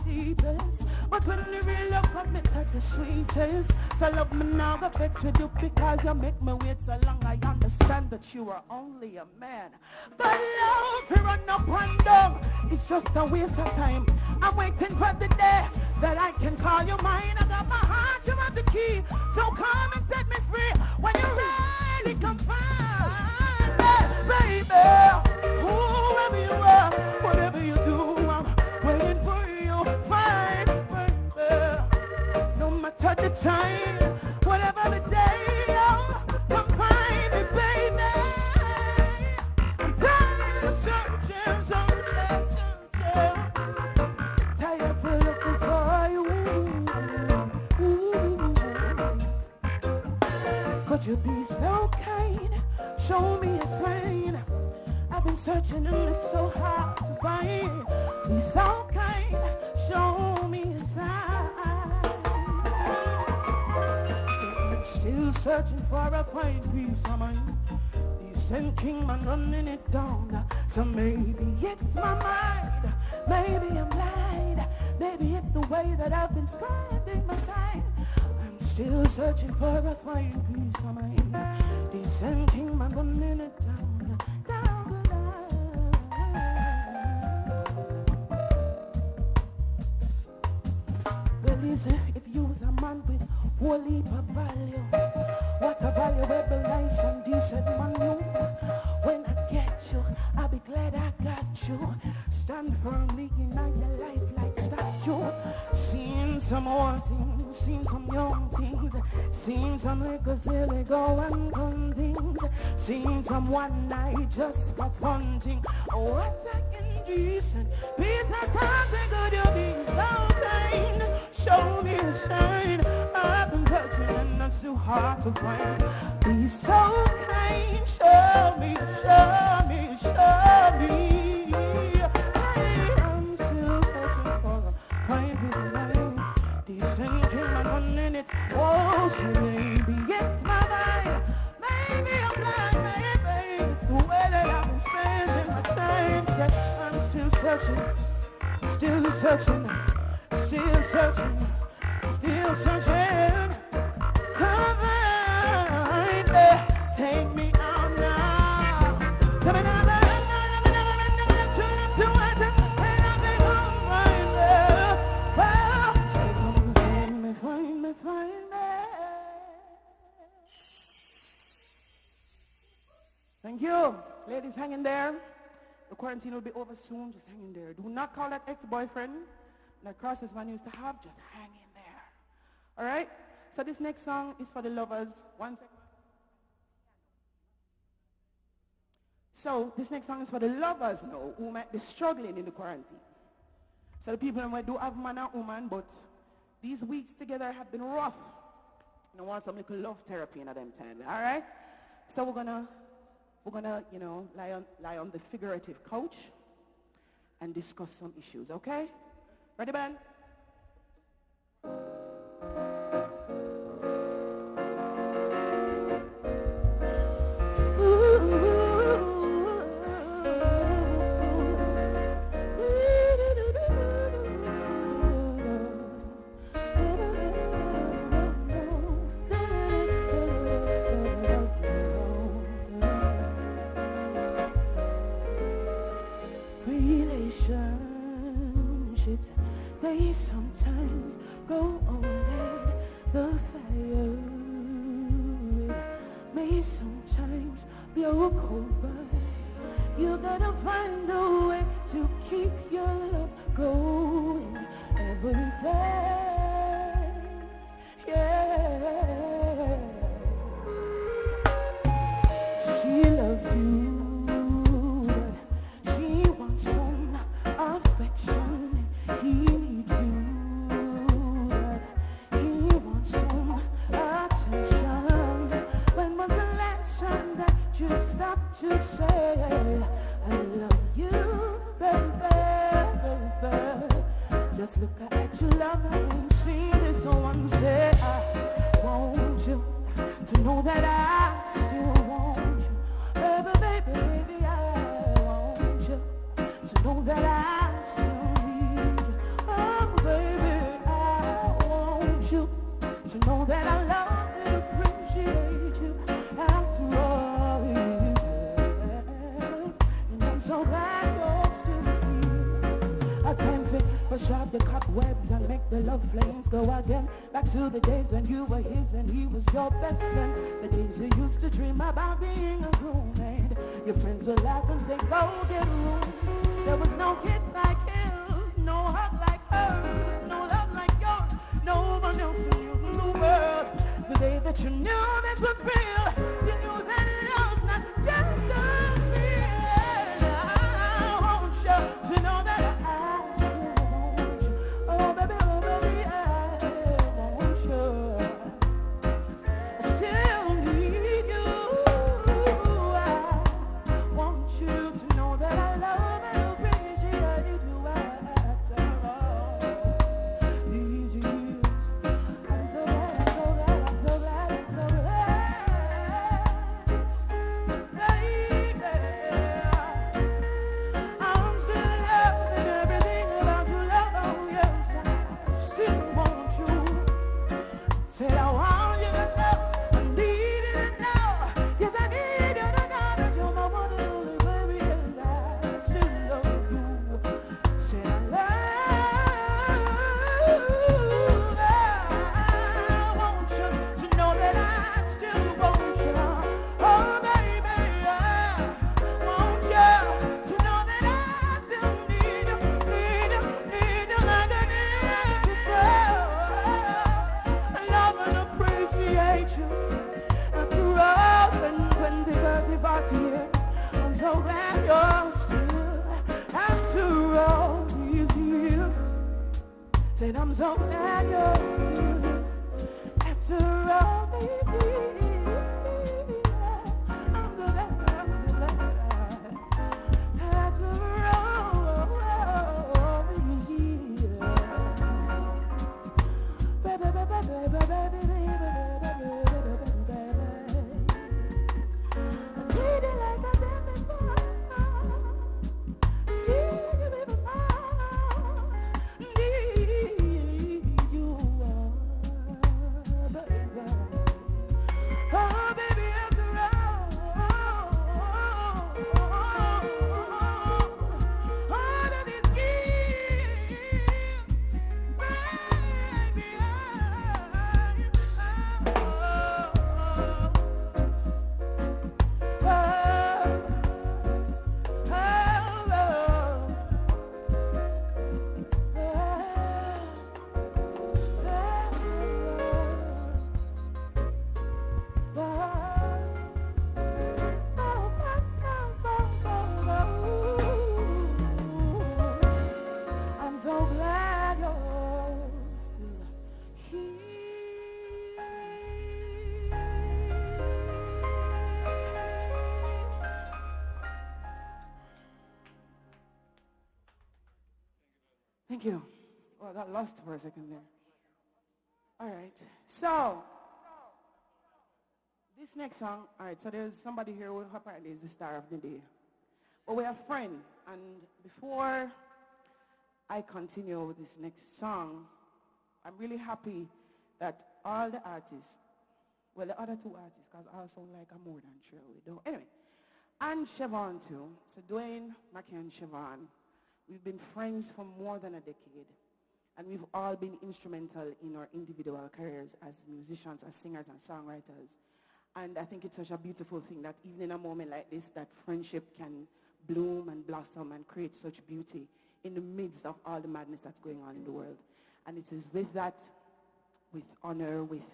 deepest. But when the real love comes, it touch the sweetest. So love me now, go fix with you because you make me wait so long. I understand that you are only a man. But love, you run up and down. It's just a waste of time. I'm waiting for the day that I can call you mine. I got my heart, you have the key. So come and set me free. When you're ready, come find me, baby. Whoever you are, whatever you do, I'm waiting for you. Find me, baby. No matter the time, whatever the day, come find me. Would you be so kind? Show me a sign. I've been searching and it's so hard to find. Be so kind. Show me a sign. So I'm still searching for a fine piece of mind. Decent king man running it down. So maybe it's my mind. Maybe I'm blind. Maybe it's the way that I've been spending my time. Still searching for a fine piece of mind. Decent king man running it down, down the line. Well, listen, if you was a man with whole heap of value, what a valuable, nice and decent man you. When I get you, I'll be glad I got you. Stand firmly in your life like statue. Seen some old things, seen some young things, seen some little silly go and come things, seen some one night just for fun thing. What a indecent piece of something could you be so kind? Show me a sign. I've been searching and it's too hard to find. Be so kind. Show me, show me, show me. I'm still searching for a fine piece of mind. Decent king and running it. Oh, so maybe it's my mind. Maybe I'm blind. Maybe it's the way that I've been spending my time. Say, I'm still searching, still searching, still searching, still searching. Come on, take me out now. Tell me now. Thank you. Ladies, hang in there. The quarantine will be over soon. Just hang in there. Do not call that ex-boyfriend that crosses man used to have. Just hang in there. All right? So this next song is for the lovers. 1 second. So this next song is for the lovers now who might be struggling in the quarantine. So the people who do have man and woman, but these weeks together have been rough. And I want some little love therapy in them time. All right? So we're gonna, you know, lie on the figurative couch and discuss some issues, okay? Ready, band? Relationships, they sometimes go on and the fire may sometimes blow over. You gotta find a way to keep your love going every day. Yeah, she loves you. Affection, he needs you, but he wants some attention. When was the last time that you stopped to say, I love you, baby? Just look at your love, I ain't seen this one say, I want you to know that I still want you, baby, I want you to know that I still need you. Oh, baby, I want you to know that I love and appreciate you after all these years. And I'm so glad you're still here. A time fit for sharp the cobwebs and make the love flames go again. Back to the days when you were his and he was your best friend. The days you used to dream about being a roommate. Your friends would laugh and say, go get a room. There was no kiss like his, no hug like hers, no love like yours, no one else in the world. The day that you knew this was real, you knew that love's not just a feel. I want you to know that I still want you. Oh, baby, I want you. I still need Said I'm so glad you're still after all these years. I'm glad, after all these years. Baby, baby, baby, baby, baby, baby. I need it like I did before. Thank you. Well, I got lost for a second there. All right. So, this next song, all right, so there's somebody here who apparently is the star of the day. But we have a friend, and before I continue with this next song, I'm really happy that all the artists, well, the other two artists, because I sound like I'm more than sure we do. Anyway, and Siobhan too. So Duane, Mackeehan, and Siobhan. We've been friends for more than a decade, and we've all been instrumental in our individual careers as musicians, as singers and songwriters. And I think it's such a beautiful thing that even in a moment like this, that friendship can bloom and blossom and create such beauty in the midst of all the madness that's going on in the world. And it is with that, with honor, with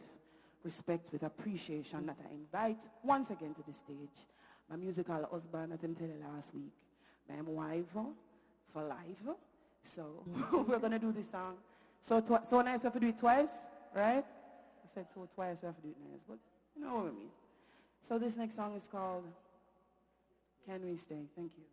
respect, with appreciation that I invite once again to the stage my musical husband, as I told you last week, my wife, for life. So we're going to do this song. So nice we have to do it twice, right? I said so twice we have to do it nice, but you know what I mean. So this next song is called Can We Stay? Thank you.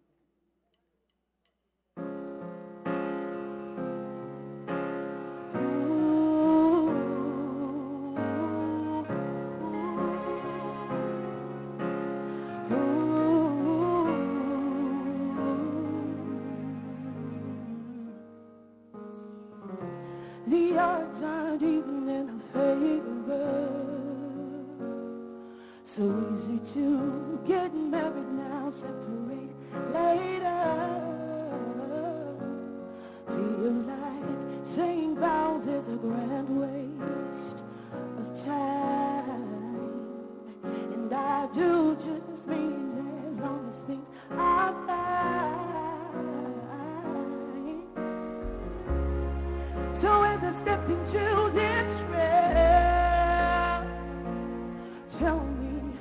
The odds aren't even in our favor. So easy to get married now, separate later. Feels like saying vows is a grand waste of time. And I do just means as long as things are fine. So as I step into this trail, tell me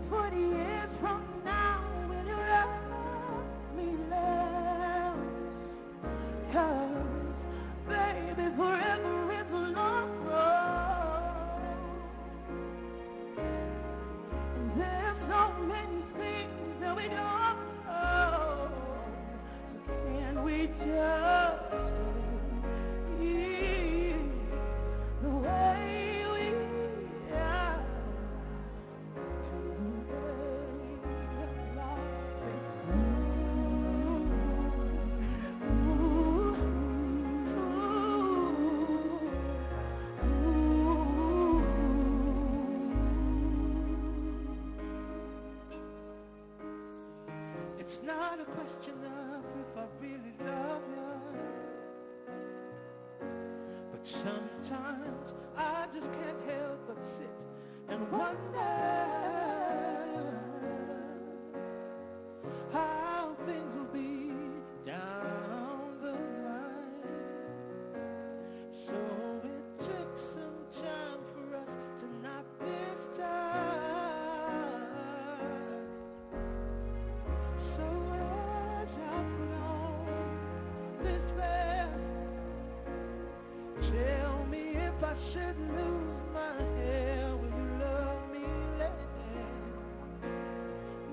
40 years from now, will you love me less? 'Cause baby, forever is a long road, and there's so many things that we don't know. So can we just the way we are It's not a question of if I really love you, but sometimes I just can't help but sit and wonder how things will be down the line. So it took some time for us to knock this time. So as I put on this vest, should lose my hair, will you love me less?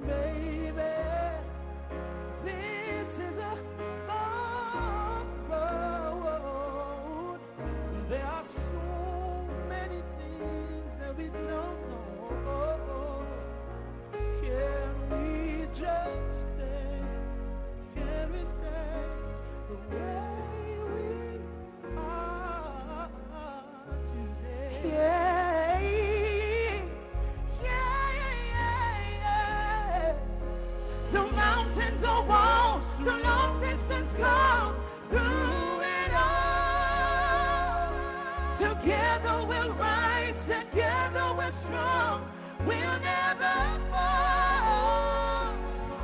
Baby, this is a long road. There are so many things that we don't know. Can we just stay? Can we stay the way we are today? Yeah, yeah, yeah, yeah. The mountains are walls, the long distance comes through it all. Together we'll rise, together we're strong. We'll never fall.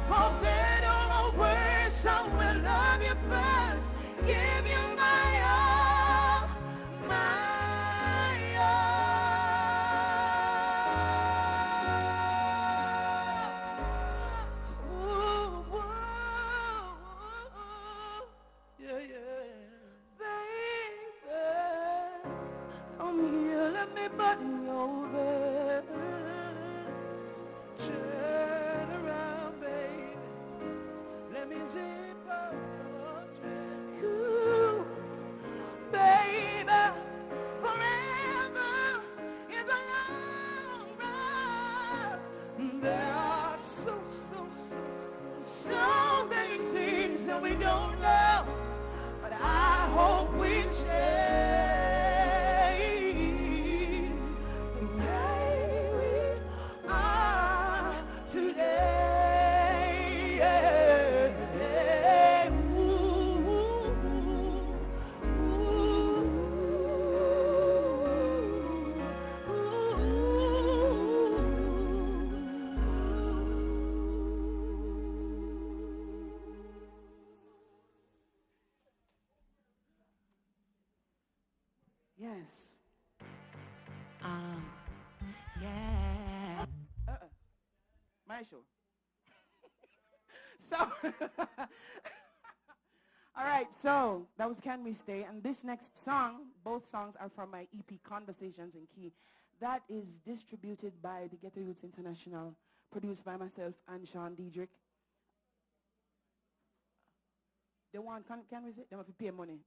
For better or worse, I will love you first. Give you my all, my all. Ooh, ooh, yeah, yeah. Baby, come here, let me button your bed. Turn around, baby. Let me zip up your dress. Ooh, baby, forever is a long road. There are so many things that we don't know, but I hope we change the way we are today. Ooh, yes. Yeah. My show. So, all right, so that was Can We Stay? And this next song, both songs are from my EP, Conversations in Key. That is distributed by the Ghetto Youths International, produced by myself and Sean Diedrich. They want, can we say? They have to pay money.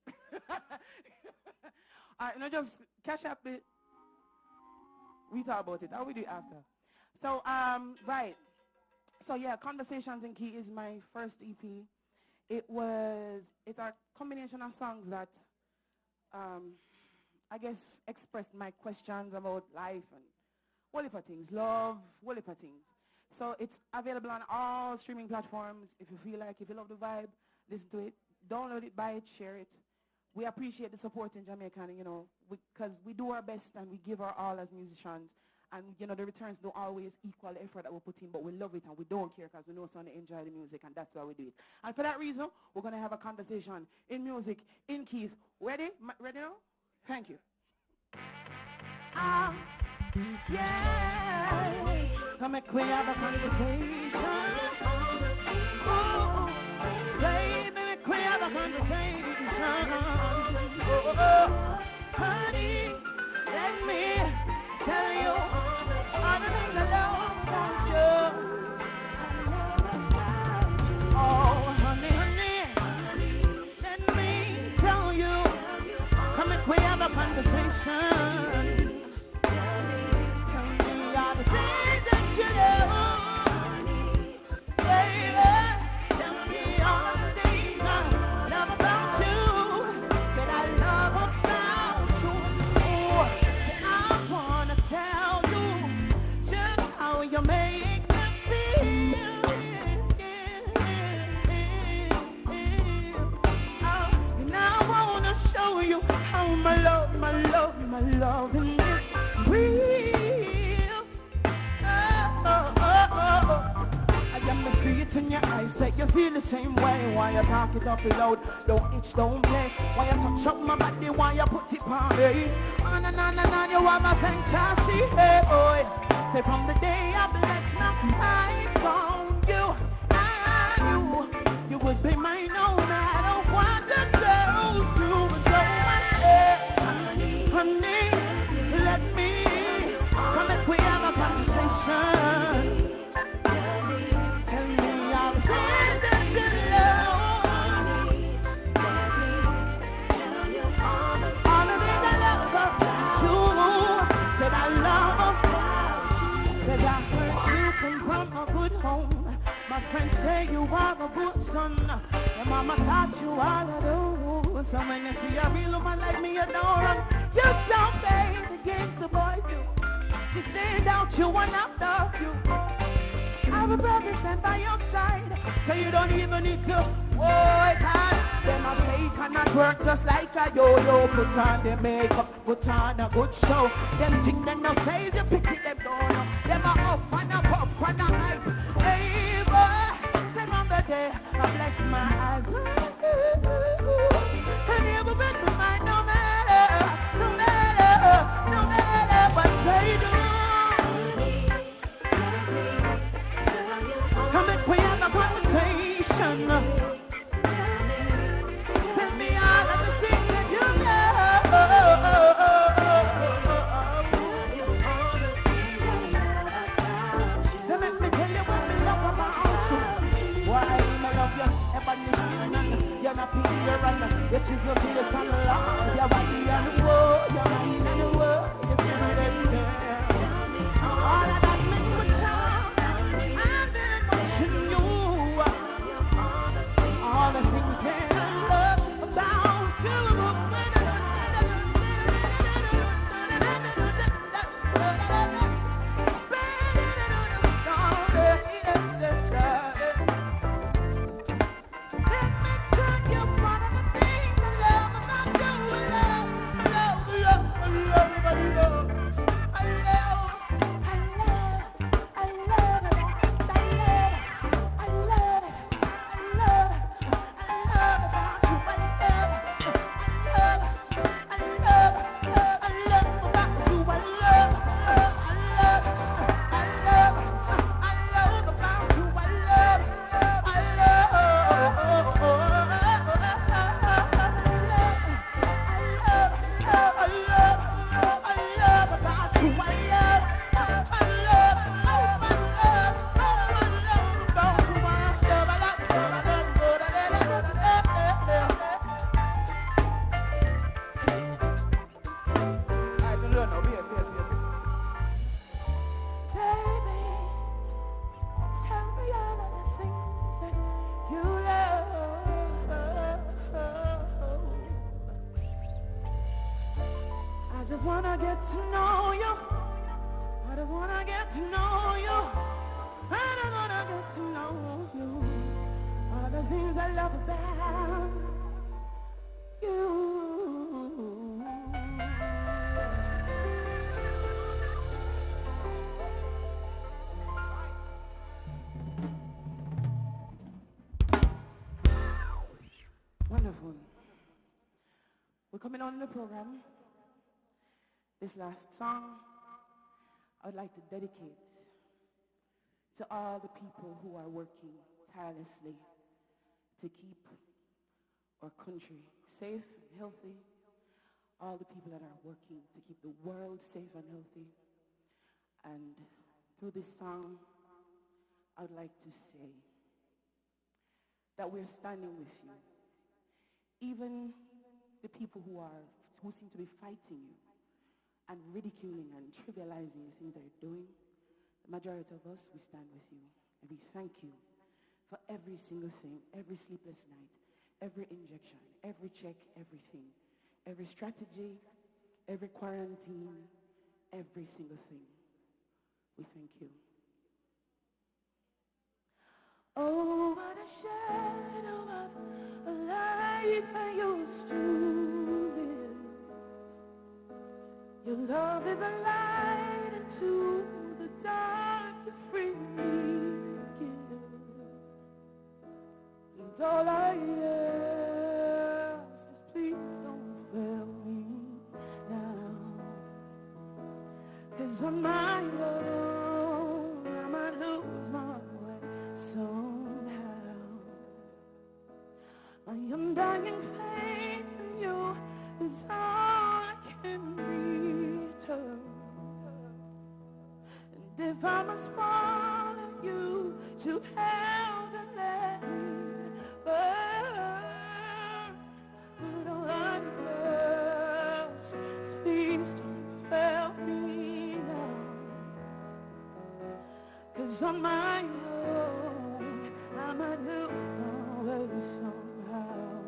All right, just cash up it. We talk about it. How we do it after? So, right. So yeah, Conversations in Key is my first EP. It's a combination of songs that, I guess, expressed my questions about life and whole heap of things, love, whole heap of things. So it's available on all streaming platforms. If you feel like, if you love the vibe, listen to it, download it, buy it, share it. We appreciate the support in Jamaica, and, because we do our best and we give our all as musicians. And, the returns don't always equal the effort that we put in, but we love it and we don't care because we know someone enjoy the music, and that's why we do it. And for that reason, we're going to have a conversation in music, in keys. Ready? Ready now? Thank you. Yeah. Come make we have a conversation. Oh, baby, make we have a conversation. Oh, honey, let me tell you all the things I love about you. Oh, honey, let me tell you. Come and we have a conversation. Tell me all the things that you know. Baby, tell me all the things I love about you. That I love about you. Oh, I wanna tell you just how you make me feel. Oh, and I wanna show you how my love is real. I got me see it in your eyes that you feel the same way. Why you talk it up loud? Don't itch, don't play. Why you touch up my body? Why you put it on me? On, you are my fantasy. Hey, boy. Say from the day I blessed my life on you, I knew you would be mine no matter what the girls do. So I said, honey, came from a good home. My friends say you are a good son. Your mama taught you all of those. So when you see a real woman like me, you don't run. You don't play the games the boy do. You stand out, you want out of you. I will probably stand by your side, so you don't even need to work hard. Them a fake and not work just like a yo-yo. Put on their makeup, put on a good show. Them think they no crazy, pity them don't know. Them a off and a puff and a hype. Hey boy, remember day I bless my eyes. And you will bet to find no matter what they do. Come and we have a conversation. Tell me all of the things that you love. So let me tell you what we love about you. Why I love you, ebony skin and you're not pure and your chisel face and love. Your body and woe, your mind and woe, your spirit and care. All of that makes me time. All the things that I love about you. Let me tell you one of the things I love about you. Wonderful. We're coming on the program. This last song, I would like to dedicate to all the people who are working tirelessly to keep our country safe and healthy. All the people that are working to keep the world safe and healthy. And through this song, I would like to say that we're standing with you. Even the people who seem to be fighting you and ridiculing and trivializing the things that you're doing, the majority of us, we stand with you. And we thank you for every single thing, every sleepless night, every injection, every check, everything, every strategy, every quarantine, every single thing. We thank you. Oh, what a shadow of a life I used to live. Your love is a light into the dark you freely give. And all I ask is please don't fail me now. 'Cause on my own I might lose my way somehow. My undying faith in you is all I can return. And if I must follow you to hell, then let me burn. But all I ask is please don't fail me now. 'Cause on my own, I might lose my way somehow.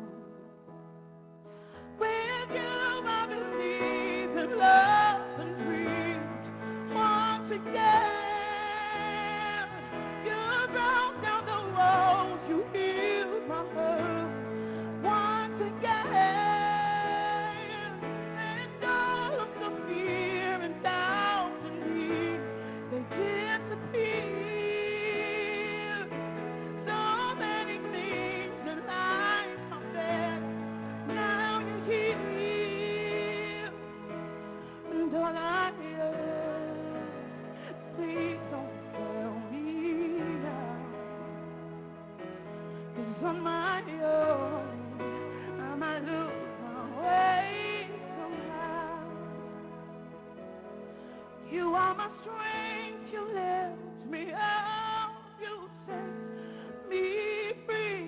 With you, I believe in love and dreams once again. You broke down the walls, you healed my hurt once again. And all of the fear and doubt in me, they disappeared. So many things in life are there. Now you're here. And all I ask is please don't fail me now. 'Cause on my own, I might lose my way somehow. You are my strength, you lift me up, you set me free.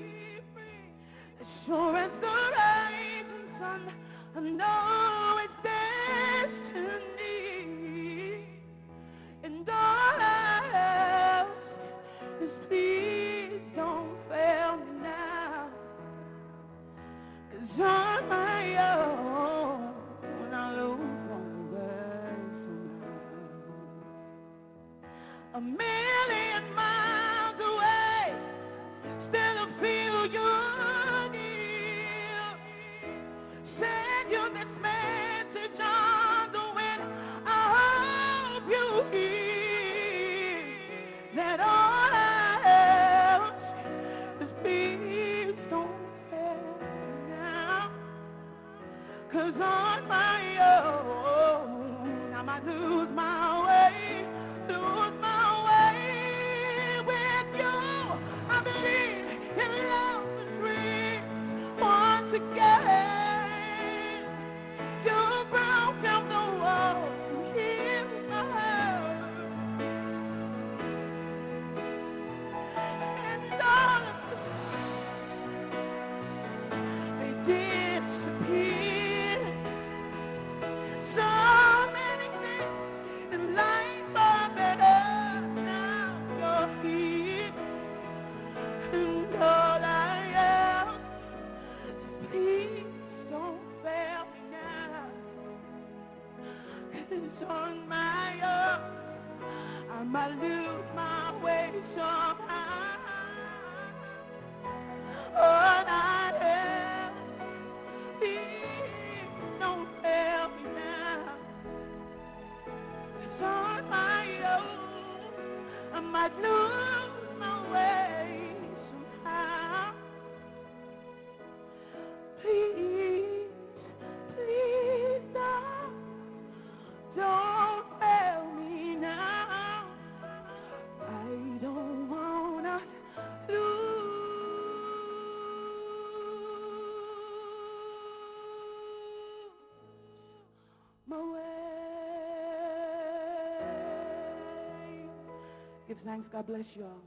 As sure as the rising sun, I know it's destiny. And all I ask is please don't fail me now. 'Cause on my own, I lose my way somehow. A million miles away, still I feel you're near. Send you this message on the wind, I hope you hear. That all I ask is please don't fail now. 'Cause on my own, I might lose my way, lose my way. With you, I believe in love and dreams once again. You broke down the walls, you healed my heart. And all of they disappear. So many things in life are better now you're here. And all I ask is please don't fail me now. 'Cause on my own, I might lose my way somehow. All I ask, please don't fail me now. 'Cause on my own, I might lose my way somehow. Please, please don't fail me now. I don't wanna lose my way. Give thanks, God bless you all.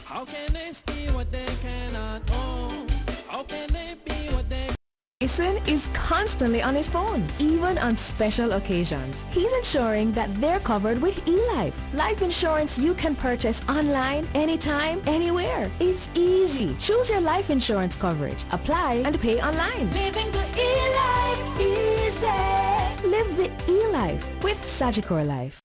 How can they steal what they cannot own? How can they be what they Jason is constantly on his phone, even on special occasions. He's ensuring that they're covered with eLife. Life insurance you can purchase online, anytime, anywhere. It's easy. Choose your life insurance coverage, apply, and pay online. Living the E-Life easy. Live the eLife with Sagicor Life.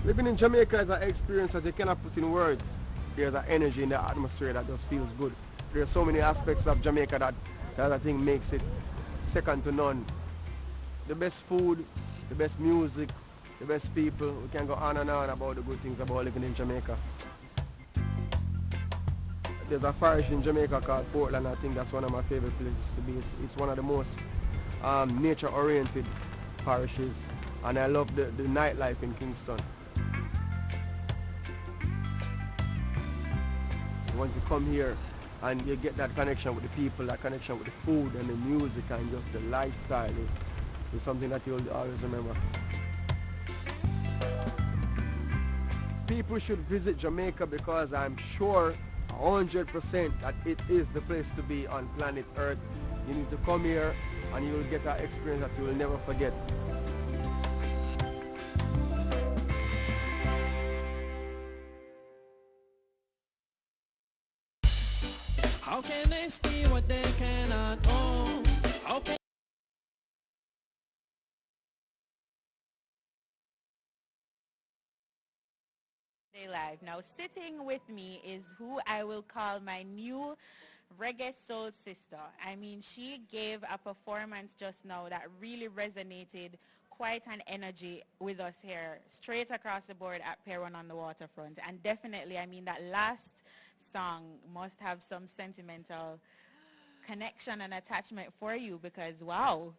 Living in Jamaica is an experience that you cannot put in words. There's an energy in the atmosphere that just feels good. There are so many aspects of Jamaica that I think makes it second to none. The best food, the best music, the best people. We can go on and on about the good things about living in Jamaica. There's a parish in Jamaica called Portland. I think that's one of my favorite places to be. It's one of the most nature-oriented parishes, and I love the nightlife in Kingston. Once you come here and you get that connection with the people, that connection with the food and the music and just the lifestyle is something that you'll always remember. People should visit Jamaica because I'm sure 100% that it is the place to be on planet Earth. You need to come here and you'll get an experience that you will never forget. How can they steal what they cannot own? How can Day Live. Now, sitting with me is who I will call my new reggae soul sister. I mean, she gave a performance just now that really resonated quite an energy with us here, straight across the board at Pier 1 on the waterfront. And definitely, I mean, that last song must have some sentimental connection and attachment for you because, wow.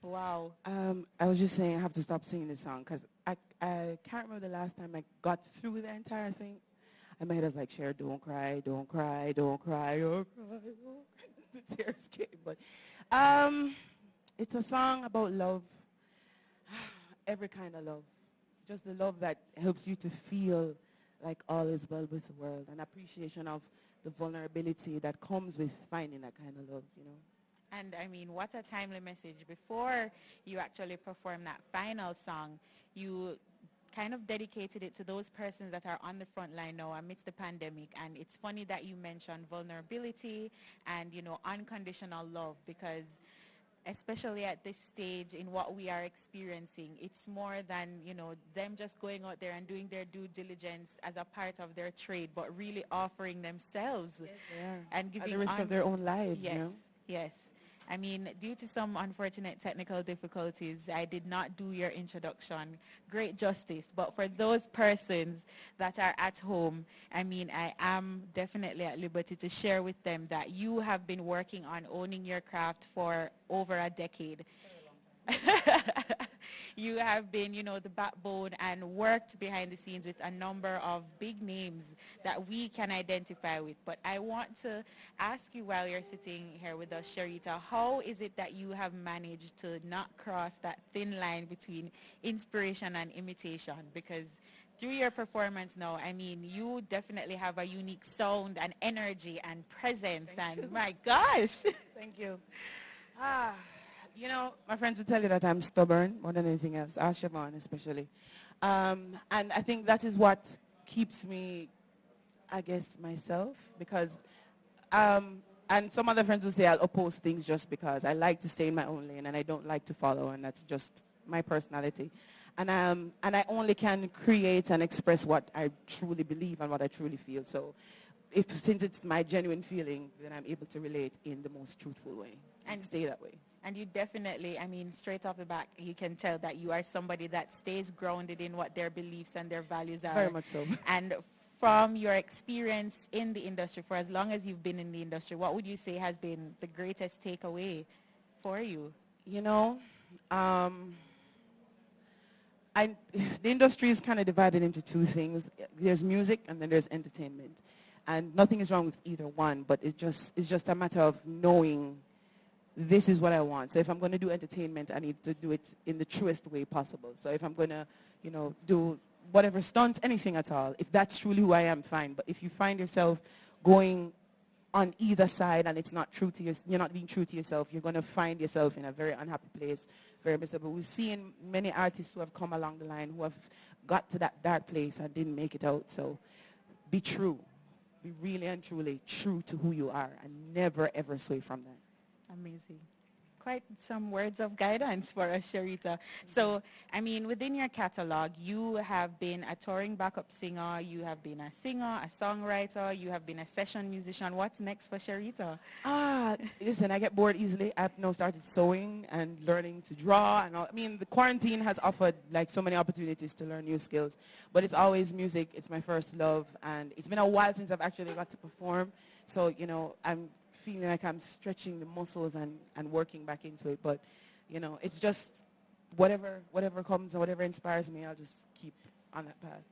Wow. I was just saying I have to stop singing this song because I can't remember the last time I got through the entire thing. And my head was like, Cher, don't cry, don't cry, don't cry, don't cry. The tears came. But it's a song about love, every kind of love. Just the love that helps you to feel like all is well with the world, and appreciation of the vulnerability that comes with finding that kind of love, you know. And I mean, what a timely message. Before you actually perform that final song, you kind of dedicated it to those persons that are on the front line now amidst the pandemic. And it's funny that you mentioned vulnerability and, you know, unconditional love, because especially at this stage in what we are experiencing, it's more than, you know, them just going out there and doing their due diligence as a part of their trade, but really offering themselves. Yes, they are. And giving at the risk of their own lives, yes, you know? Yes. I mean, due to some unfortunate technical difficulties, I did not do your introduction great justice. But for those persons that are at home, I mean, I am definitely at liberty to share with them that you have been working on owning your craft for over a decade. You have been, you know, the backbone and worked behind the scenes with a number of big names that we can identify with. But I want to ask you, while you're sitting here with us, Sherita, how is it that you have managed to not cross that thin line between inspiration and imitation? Because through your performance now, I mean, you definitely have a unique sound and energy and presence. And my gosh. Thank you. You know, my friends would tell you that I'm stubborn more than anything else, Siobhan especially. And I think that is what keeps me, I guess, myself, because, and some other friends will say I'll oppose things just because I like to stay in my own lane and I don't like to follow, and that's just my personality. And I only can create and express what I truly believe and what I truly feel. So since it's my genuine feeling, then I'm able to relate in the most truthful way and stay that way. And you definitely, I mean, straight off the back, you can tell that you are somebody that stays grounded in what their beliefs and their values are. Very much so. And from your experience in the industry, for as long as you've been in the industry, what would you say has been the greatest takeaway for you? You know, the industry is kind of divided into two things. There's music and then there's entertainment. And nothing is wrong with either one, but it's just a matter of knowing this is what I want. So if I'm going to do entertainment, I need to do it in the truest way possible. So if I'm going to, you know, do whatever stunts, anything at all, if that's truly who I am, fine. But if you find yourself going on either side and it's not true to you're not being true to yourself, you're going to find yourself in a very unhappy place, very miserable. We've seen many artists who have come along the line who have got to that dark place and didn't make it out. So be true. Be really and truly true to who you are and never ever sway from that. Amazing. Quite some words of guidance for us, Sherita. So, I mean, within your catalog, you have been a touring backup singer, you have been a singer, a songwriter, you have been a session musician. What's next for Sherita? Listen, I get bored easily. I've now started sewing and learning to draw and all. I mean, the quarantine has offered like so many opportunities to learn new skills, but it's always music. It's my first love, and it's been a while since I've actually got to perform. So, you know, I'm feeling like I'm stretching the muscles and working back into it. But, you know, it's just whatever comes and whatever inspires me, I'll just keep on that path.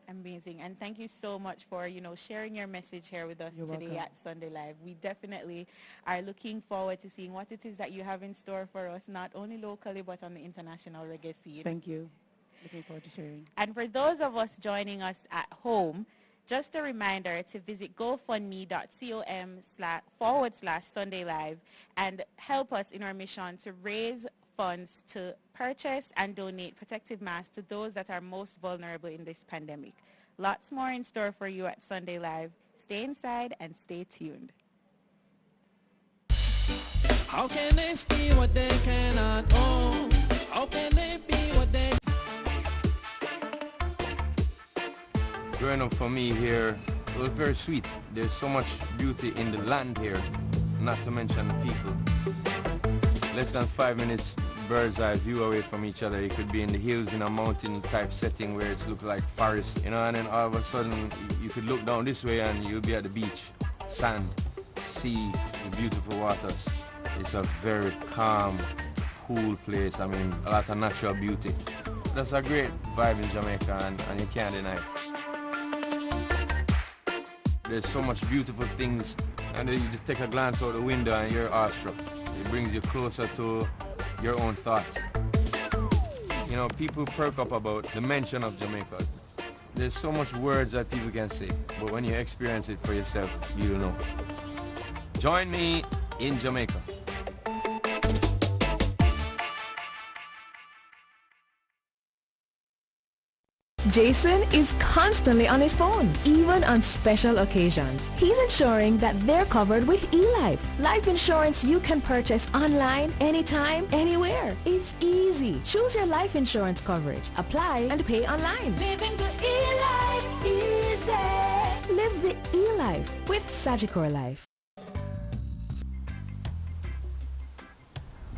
Amazing. And thank you so much for, sharing your message here with us You're today welcome. at Sunday Live. We definitely are looking forward to seeing what it is that you have in store for us, not only locally, but on the international reggae scene. Thank you. Looking forward to sharing. And for those of us joining us at home, just a reminder to visit gofundme.com//Sunday Live and help us in our mission to raise funds to purchase and donate protective masks to those that are most vulnerable in this pandemic. Lots more in store for you at Sunday Live. Stay inside and stay tuned. How can they steal what they cannot own? How can they be what they... Growing up for me here, it was very sweet. There's so much beauty in the land here, not to mention the people. Less than 5 minutes bird's eye view away from each other. You could be in the hills in a mountain type setting where it looks like forest, and then all of a sudden you could look down this way and you'll be at the beach. Sand, sea, the beautiful waters. It's a very calm, cool place. I mean, a lot of natural beauty. That's a great vibe in Jamaica, and you can't deny it. There's so much beautiful things, and then you just take a glance out the window and you're awestruck. It brings you closer to your own thoughts. People perk up about the mention of Jamaica. There's so much words that people can say, but when you experience it for yourself, you'll know. Join me in Jamaica. Jason is constantly on his phone, even on special occasions. He's ensuring that they're covered with eLife. Life insurance you can purchase online, anytime, anywhere. It's easy. Choose your life insurance coverage, apply, and pay online. Living the eLife easy. Live the eLife with Sagicor Life.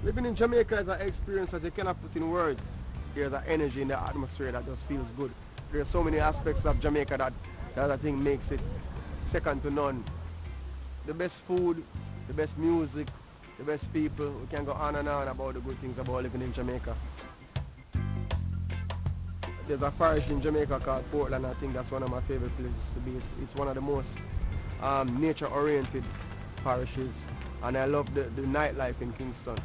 Living in Jamaica is an experience that you cannot put in words. There's an energy in the atmosphere that just feels good. There's so many aspects of Jamaica that I think makes it second to none. The best food, the best music, the best people. We can go on and on about the good things about living in Jamaica. There's a parish in Jamaica called Portland. I think that's one of my favorite places to be. It's one of the most nature-oriented parishes, and I love the nightlife in Kingston.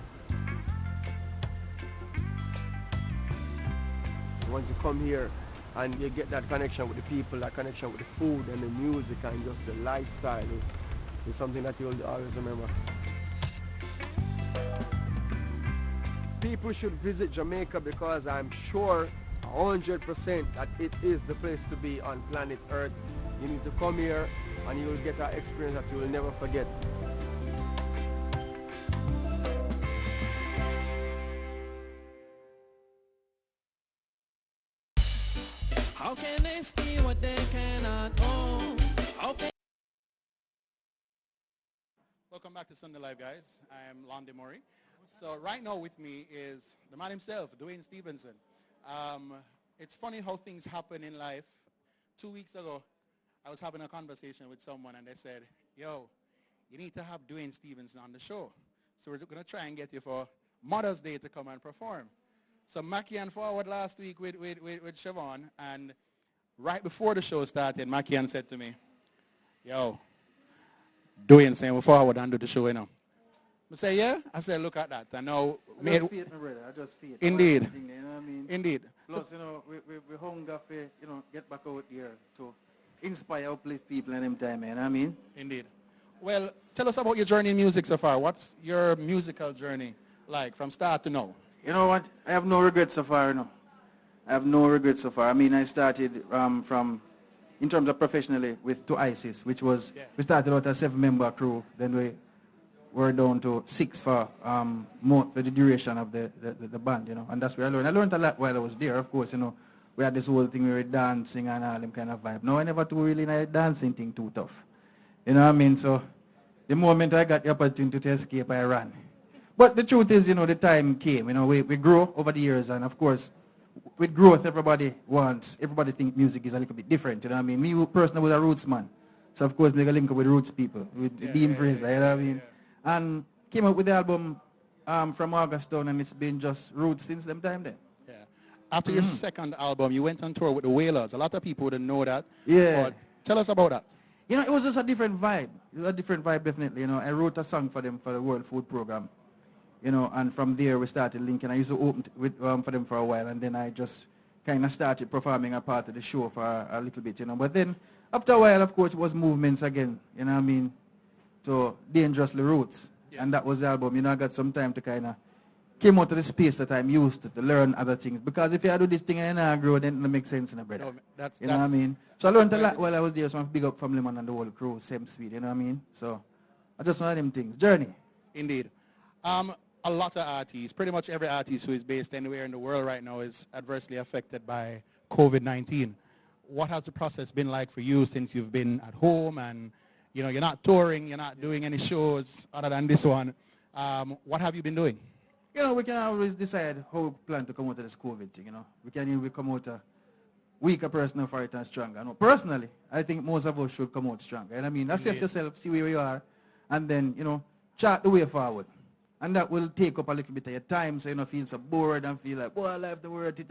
Once you come here and you get that connection with the people, that connection with the food and the music and just the lifestyle is something that you'll always remember. People should visit Jamaica because I'm sure 100% that it is the place to be on planet Earth. You need to come here and you'll get an experience that you will never forget. How can they steal what they cannot own? Welcome back to Sunday Live, guys. I am Londe Murray. So right now with me is the man himself, Duane Stephenson. It's funny how things happen in life. 2 weeks ago, I was having a conversation with someone and they said, yo, you need to have Duane Stephenson on the show. So we're going to try and get you for Mother's Day to come and perform. So Mackeehan forward last week with Siobhan, and right before the show started, Mackeehan said to me, yo, Duane saying we're forward and do the show, I say, yeah? I said, look at that. I know. I just feel it, my brother. I just feel it. Indeed. You know what I mean? Indeed. Plus, we hunger for, get back out there to inspire, uplift people in them time, you know what I mean? Indeed. Well, tell us about your journey in music so far. What's your musical journey like from start to now? You know what? I have no regrets so far, I have no regrets so far. I mean, I started from, in terms of professionally, with To ISIS, which was, we started out as a 7-member crew, then we were down to 6 for the duration of the band, and that's where I learned. I learned a lot while I was there, of course, we had this whole thing where we were dancing and all them kind of vibe. No, I never too really like dancing thing too tough. You know what I mean? So the moment I got the opportunity to escape, I ran. But the truth is, the time came. We grew over the years, and of course, with growth, everybody thinks music is a little bit different. You know what I mean? Me personally was a roots man. So of course, make a link up with roots people, with Dean Fraser, you know what I mean? And came up with the album from Augustown, and it's been just roots since them time then. Yeah. After your second album, you went on tour with the Wailers. A lot of people wouldn't know that. Yeah. But tell us about that. You know, it was just a different vibe. It was a different vibe, definitely. You know, I wrote a song for them for the World Food Program. You know, and from there we started linking. I used to open for them for a while, and then I just kind of started performing a part of the show for a little bit, you know. But then, after a while, of course, it was movements again, you know what I mean? So, Dangerously Roots. Yeah. And that was the album. You know, I got some time to kind of came out of the space that I'm used to learn other things. Because if you do this thing and I grow, then it doesn't make sense, brother. No, you know what I mean? So I learned a lot while I was there. So I'm big up Family Man and the whole crew, same speed, you know what I mean? So I just one of them things. Journey. Indeed. A lot of artists, pretty much every artist who is based anywhere in the world right now is adversely affected by COVID-19. What has the process been like for you since you've been at home and, you know, you're not touring, you're not doing any shows other than this one? What have you been doing? You know, we can always decide how we plan to come out of this COVID thing, you know. We can either come out a weaker person or fight and stronger. No, personally, I think most of us should come out stronger. And I mean, assess yourself, see where you are, and then, you know, chart the way forward. And that will take up a little bit of your time, so you don't feel so bored and feel like, boy, life the worth it,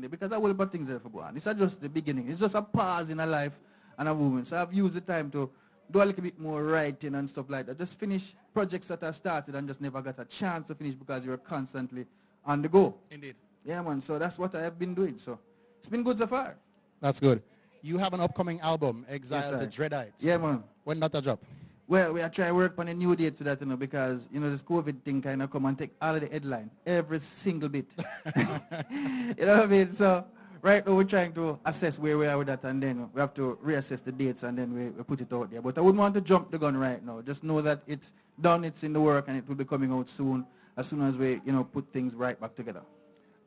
because that will be things there for go on. It's not just the beginning. It's just a pause in a life and a movement. So I've used the time to do a little bit more writing and stuff like that. Just finish projects that I started and just never got a chance to finish because you're constantly on the go. Indeed. Yeah, man. So that's what I have been doing. So it's been good so far. That's good. You have an upcoming album, Exile the Dreadites. Yeah, man. When that a drop? Well, we are trying to work on a new date for that, you know, because, you know, this COVID thing kind of come and take all of the headline, every single bit. You know what I mean? So right now we're trying to assess where we are with that, and then we have to reassess the dates, and then we put it out there. But I wouldn't want to jump the gun right now. Just know that it's done, it's in the work, and it will be coming out soon, as soon as we, you know, put things right back together.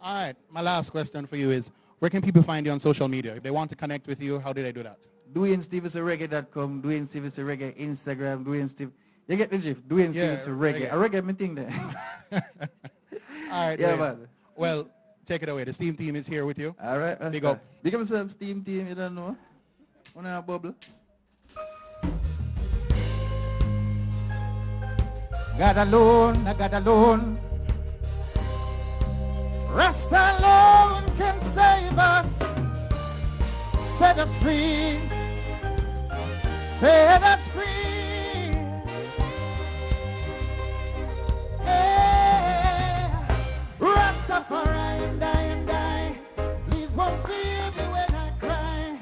All right. My last question for you is, where can people find you on social media? If they want to connect with you, how do they do that? DuaneStevensonReggae.com, Duane Stevenson Reggae, Instagram, Duane Steve. You get the gist, Duane Stevenson Reggae. A reggae me thing there. All right. Yeah, man. Well, take it away. The Steam team is here with you. All right. Big up. Big up yourself, Steam team, you don't know. On a bubble. God alone, I God alone. Rest alone can save us. Set us free. Set us free. Yeah. Rastafari and die. Please won't see me when I cry.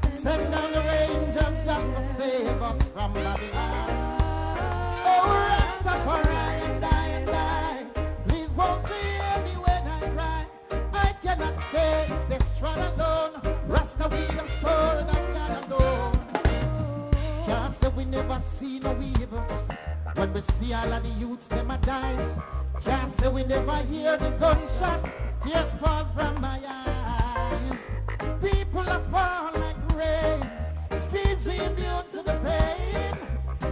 Send down the angels just to save us from Babylon. Oh, Rastafari and die. Please won't see me when I cry. I cannot face this run alone. Rasta we the soul that God alone. Can't say we never see no evil. When we see all of the youths, them a die. Can't say we never hear the gunshot. Tears fall from my eyes. People are fall like rain. Seems we immune to the pain.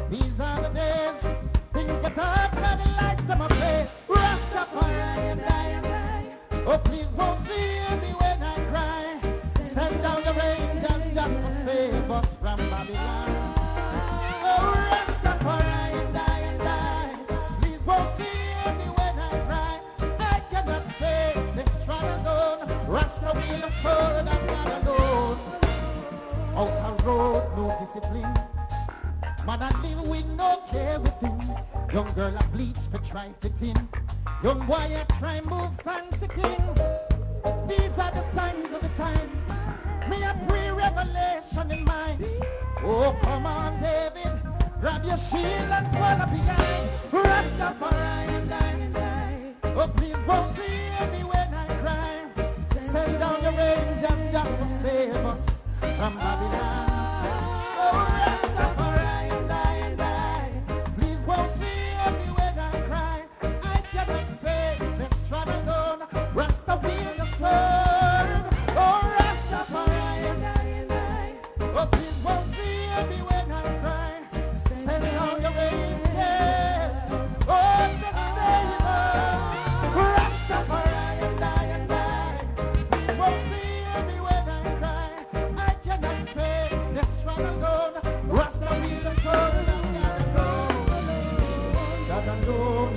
These are the days. Things get up and the lights them a play. Rastafari and die. Oh, please won't see me when I cry. Send down the angels just to save us from Babylon. Oh, Rastafari and die. Please won't see me when I cry. I cannot face this trial alone. Rasta will the soul that God alone. Out a road, no discipline. Man, I live with no care within. Young girl a bleach for try fit in. Young boy a try move fancy king. These are the signs of the times. Me a pre-revelation in mind. Oh, come on, David. Grab your shield and follow behind. Rastafari and die. Oh, please won't see me when I cry. Send down your angels just to save us from Babylon. Oh, Rastafari and die. Please won't see me when I cry. I cannot face this struggle alone. Rasta will the serve. Oh, Rastafari and die. Oh, please won't see me when I cry. Send down your angels. Oh, to save us. Rastafari and die. Please won't see me when I cry. I cannot face this struggle alone. Rasta will the soul of God alone. God alone.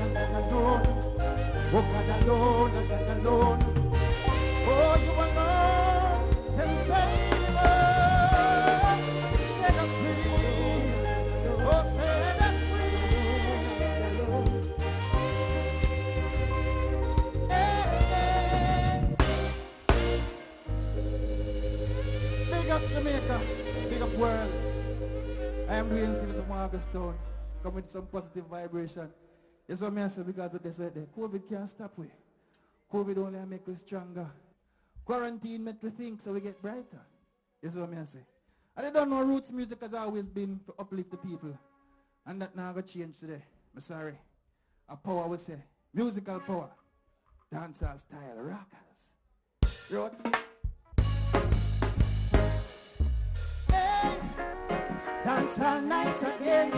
from Duane, Stephenson, Margastown. Come with some positive vibration. Yes, what I say, because of this right there. COVID can't stop we. COVID only make us stronger. Quarantine make we think so we get brighter. Yes, what I say. And I don't know, roots music has always been to uplift the people. And that now got change today. I'm sorry. A power we say. Musical power. Dancehall style. Rockers. Roots. Hey, dancehall nice again.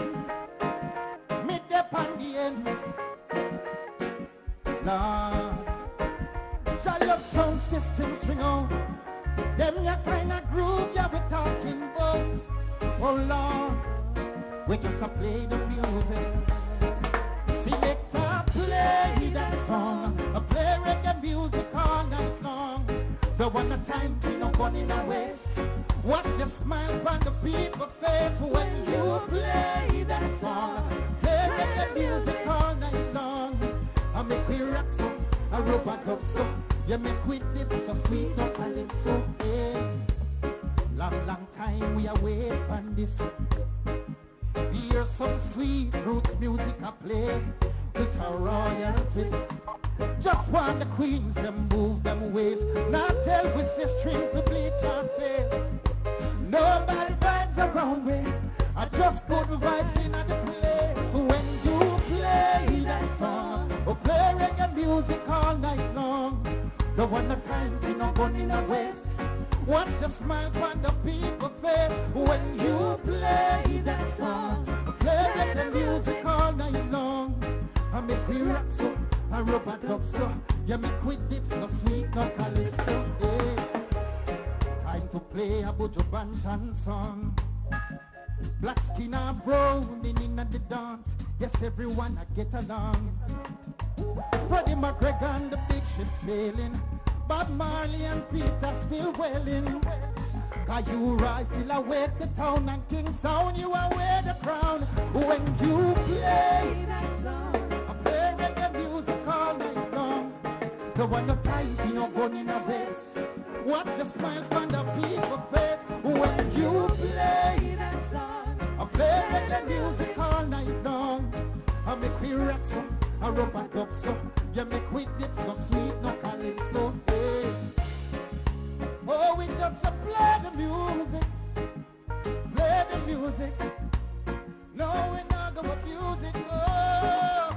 Meet the on the ends. Lord, your love sound system string out. Them ya kind of groove ya we talking about. Oh Lord, we just a play the music. Selector play that song. A play reggae music all night long. Don't want no time for no fun in a waste. Watch your smile on the people's face when you play that song. Play reggae music all night long. I make we rock so, I robot up so. You make we dip so sweet, no calypso. Yeah. Long time we away from this. Hear some sweet roots music I play with a royal twist. Just want the queens them move them ways. Not tell we say string to bleach our face. No bad vibes around me. I just put vibes in the place. When you play that song or play reggae music all night long. Don't want no time to no gun in a waste. Watch your smile on the people's face when you play that song. Play reggae music all night long. I make we rock so, I rub it up so. You make we dip so sweet, no calypso. Hey. Time to play a Buju Banton song. Black skin and brown in the dance. Yes, everyone I get along. Freddie McGregor and the big ship sailing. Bob Marley and Peter still wailing. Cause you rise till I wake the town. And King Sound you are wear the crown. When you play that song, I play reggae music all night long. Don't want no time for no gun in a vest. Watch your smile on the people's face. When you play that song, I play reggae music all night long. I make we rock so, I rub it up so. You make we dip so sweet, no calypso. Hey. Oh, we just play the music. Play the music. No, we're not gonna abuse it. Oh.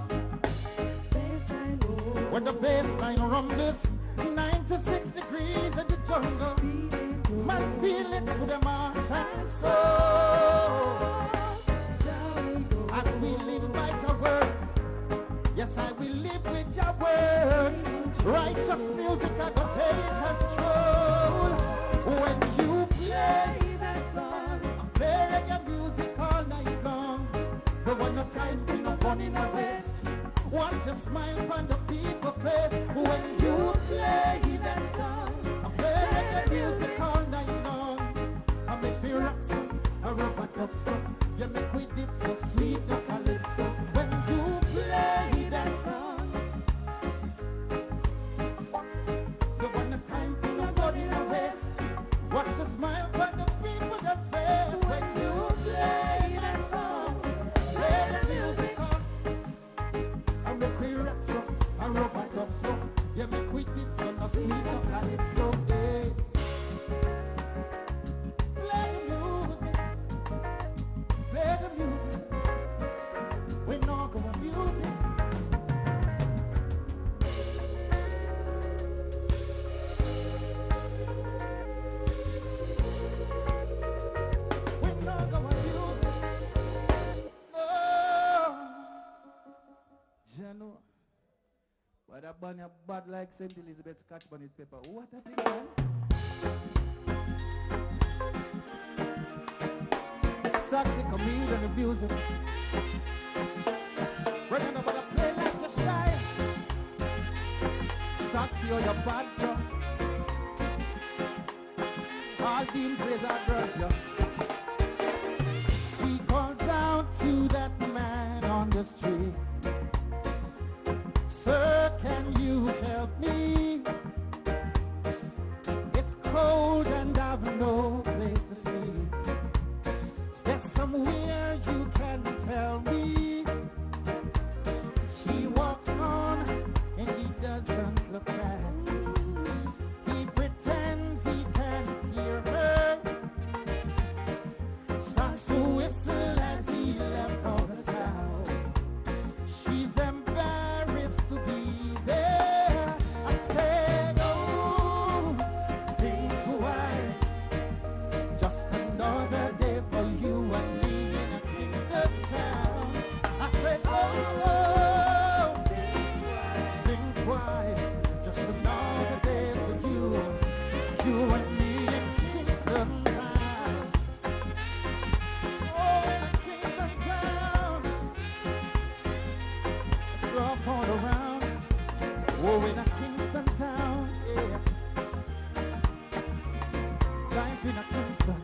When the bass line rumbles 96 degrees in the jungle, man feel it to the heart and soul. As we live by your words, yes, I will live with your words. Righteous music I can take control. When you play that song, I play reggae music all night long. Don't want no time for no fun in a waste. Want to smile on the people's face. When you play that song, I play reggae music all night long. I make me rock so, I rub it up so. You make me dip so sweet, no calypso. When you play that song, don't want no time for no body in a waste. Watch the smile on the people's face. When you play that song, play the music on. I make me rock so, I rub it up so. You make me dip so, no sweet, no calypso. Hey. Play the music, we're not gonna abuse it. We're not gonna abuse it. No. Jano. Why that bunny bad like St. Elizabeth Scotch bonnet pepper? What a thing, man. Saxy comedian and music. We're gonna play like the shy. Saxy or your bad song. All team plays our girls, She calls out to that man on the street. Sir, can you help me? It's cold and I've no place to sleep. There's somewhere Oh, in a Kingston town, yeah. Life in a Kingston.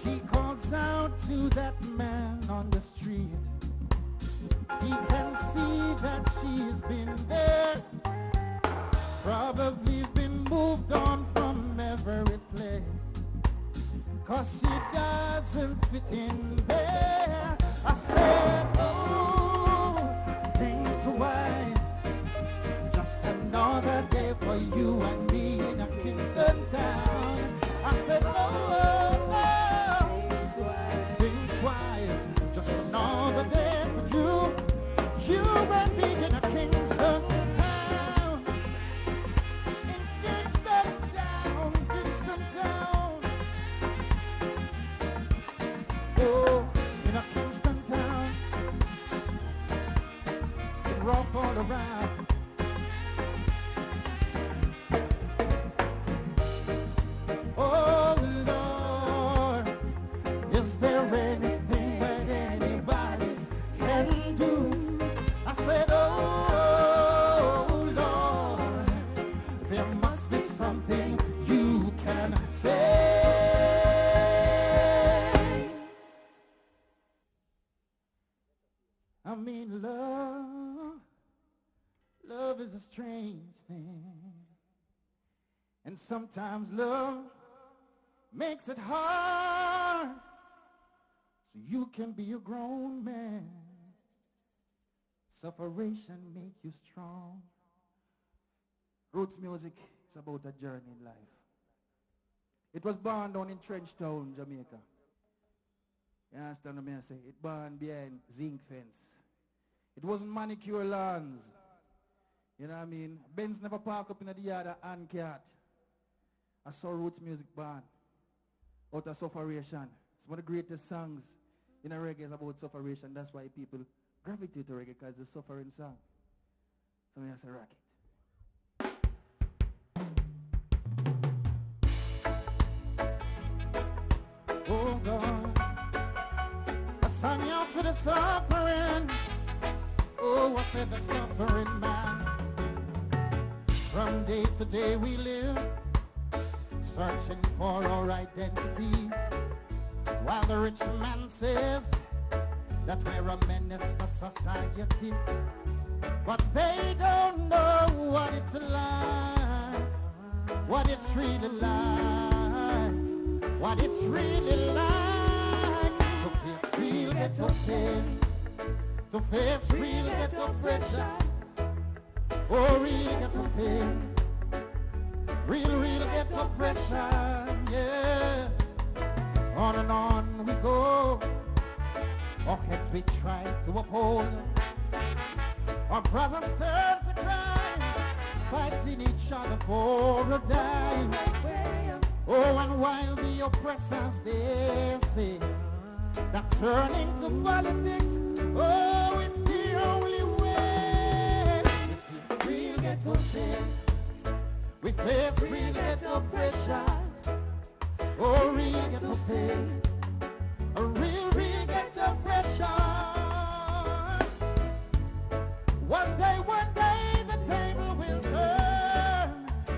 She calls out to that man on the street. He can see that she's been there. Probably been moved on from every place. 'Cause she doesn't fit in there. I said, oh, think twice. Just another day for you and me in a Kingston town. I said, think twice. Just another day for you and me in a Kingston town. In Kingston town, Kingston town. Oh, in a Kingston town. It's rough all around. Oh Lord, is there anything that anybody can do? I said, oh Lord, there must be something you can say. I mean, love is a strange thing. And sometimes love makes it hard so you can be a grown man. Sufferation make you strong. Roots music is about a journey in life. It was born down in Trenchtown, Jamaica. You understand what I say? It born behind zinc fence. It wasn't manicure lawns. You know what I mean? Benz never park up in the yard and cat. I saw roots music born out of sufferation. It's one of the greatest songs in a reggae is about sufferation. That's why people gravitate to reggae, because it's a suffering song. So I say rock it. Oh God, I sang out for the suffering. Oh, what for the suffering man. From day to day we live, searching for our identity, while the rich man says that we're a menace to society. But they don't know what it's like, what it's really like, what it's really like. To face real ghetto pain, to face real ghetto pressure. Oh, real ghetto pain, real ghetto pressure, yeah. On and on we go, our heads we try to uphold. Our brothers turn to crime, fighting each other for a dime. Oh, and while the oppressors they say that turning to politics, oh, it's the only way. It's real ghetto pain, we face real ghetto pressure. Oh, real ghetto pain, a real ghetto pressure. One day the table will turn,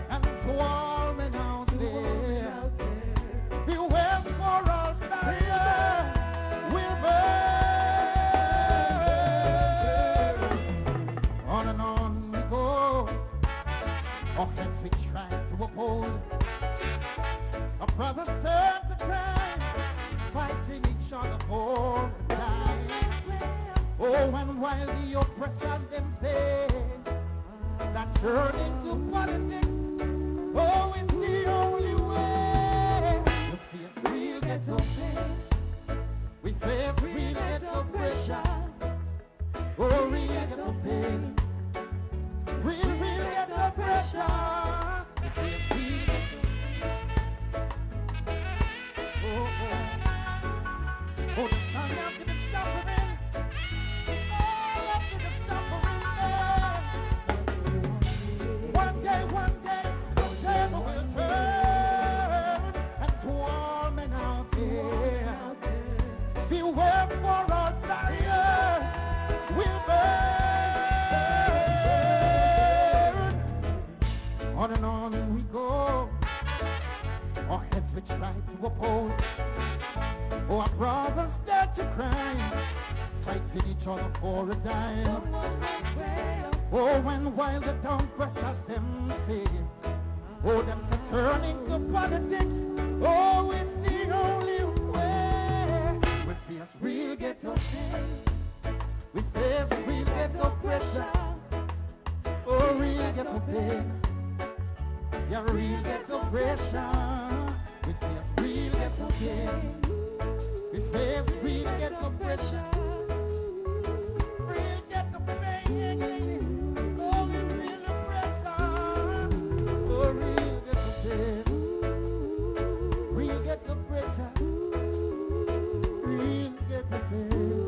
and to all men out there, beware for all barriers will burn. On and on we go, our heads we try to uphold. Our brothers turn to crime, fighting each other for life. Oh, and while the oppressors them say that turning to politics, oh, it's the only way. We face real ghetto pain, we face real ghetto pressure. Oh, real ghetto pain, real ghetto pressure. We face real ghetto. Oh, the sun after the suffering, all after the suffering. One day, the table will turn, and to all men out there, beware for our barriers will burn. to uphold. Oh, our brothers start to cry, fighting each other for a dime. Oh, and while the downpressers them say, oh, them say turning to politics. Oh, it's the only way. We face real ghetto pain. We face real ghetto pressure. Oh, real ghetto pain. Yeah, real ghetto pressure. We face real ghetto pain. We face real ghetto pressure. Real ghetto pain. Oh, we feel the pressure. Oh, real ghetto pain. Real ghetto pressure. Real ghetto pain.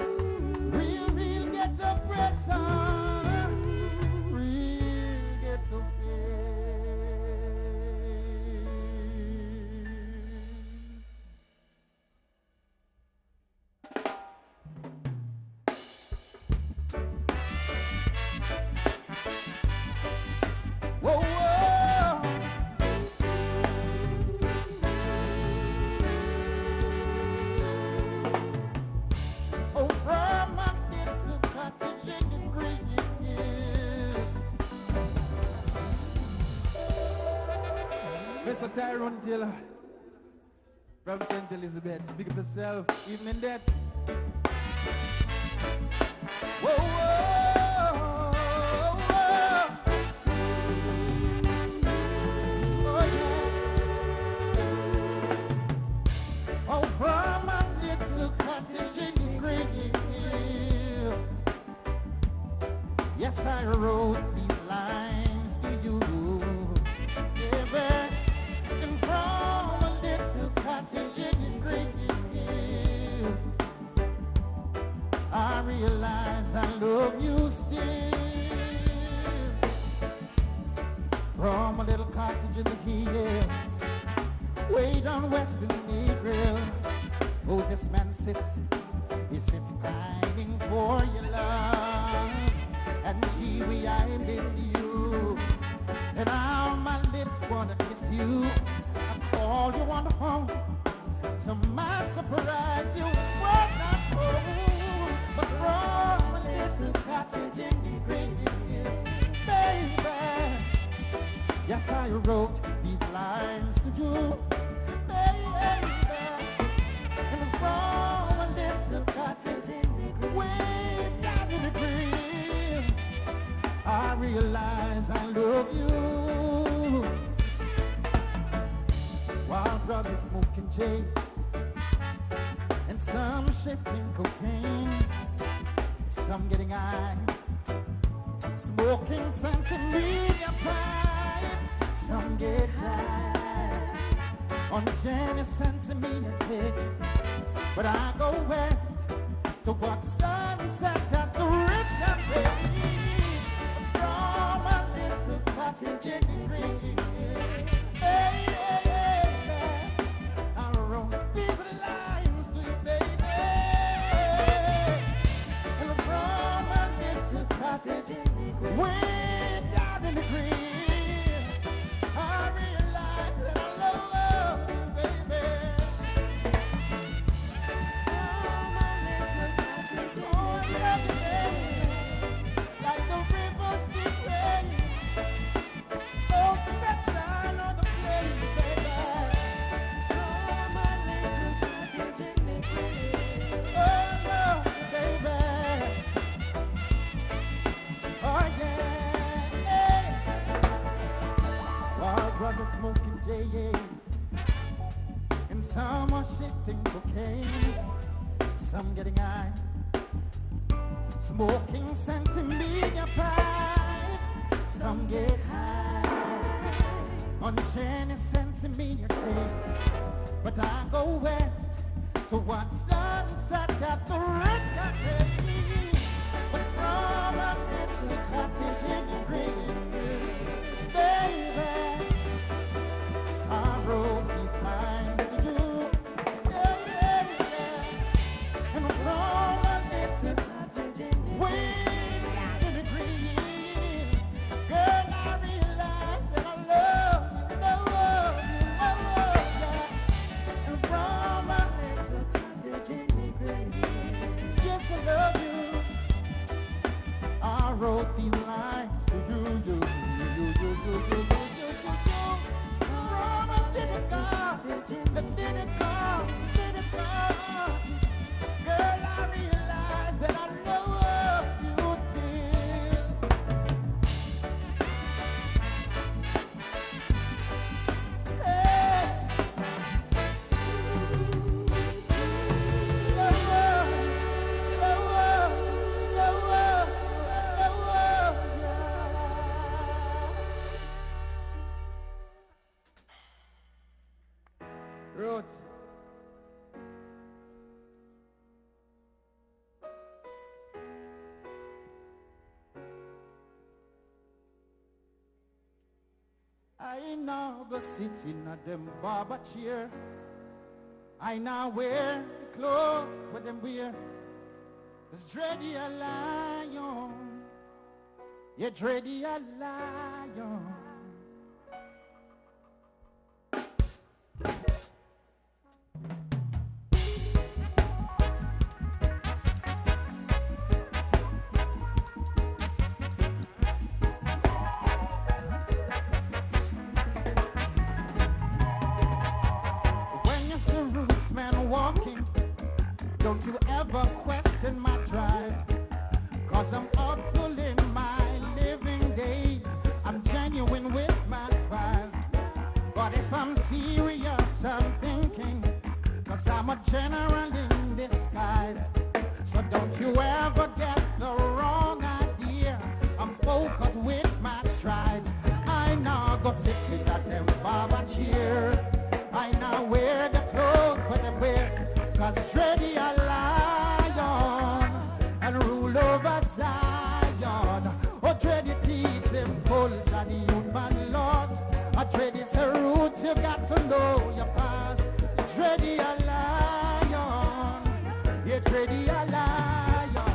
Real ghetto pressure. Real ghetto Whoa, whoa. Oh, from my little cottage in the green hills. Mr. Tyrone Taylor from St. Elizabeth. Big up yourself. Evening that. Whoa, whoa, whoa. Oh, yeah. Oh, from my little cottage in the green hill. Yes, I wrote these lines to you. Yeah, and from a little cottage in the green hill, I realize I love you still. From a little cottage in the hill, way down west in the Negril. Oh, this man sits, he sits crying for your love. And gee, I miss you. And now my lips wanna kiss you. I call you on the phone. To my surprise, you were not home. But from a little cottage in the green hill, baby. Yes, I wrote these lines to you, baby. And from a little cottage in the green, way down in the green, I realize I love you. While brothers smoking J and some shifting cocaine, some getting high, smoking Sansamia pipe, some get high on Jenny Sansamia cake. But I go west to what sunset at the Ritz Cafe. From a little cottage in the green. Hey, hey, hey, hey. I wrote these lines to you, baby. And from a little cottage in the green, way down in the green, I realize that I love you, baby. From a little cottage in the green, like the rivers keep rain. Oh, sunshine on the plain, baby. From a little cottage in the green. Oh, love, baby. Oh, yeah, yeah. While brothers smoking J.A. and some are shifting cocaine, some getting high, smoking Sansamia pipe, some get high on Jenny Sansamia cake. But I go west to what sunset at the Ritz Cafe. But from a little cottage in the green, baby, I wrote these lines to you. Yeah, yeah, yeah. And from a little cottage in the way down in the green, girl, I realize that I love you, I love you, I love you. And wrote these lines to you. Roma didn't come. Girl, I realize that I love you still. Hey. Roots. I now go sit in a them barber chair. I now wear the clothes what them wear. Cause dready a lion. Yeah, dready a lion. Walking, don't you ever question my drive, cause I'm up full in my living days. I'm genuine with my spies, but if I'm serious I'm thinking, cause I'm a general in disguise. So don't you ever get the wrong idea, I'm focused with my strides. I now go sit in at them barber chair, I now wear the clothes what they wear, cause ready a lion and rule over Zion. Oh, dready teach them culture, the human laws. Oh, dready is a root, you got to know your past. Dready a lion, yeah, dready a lion.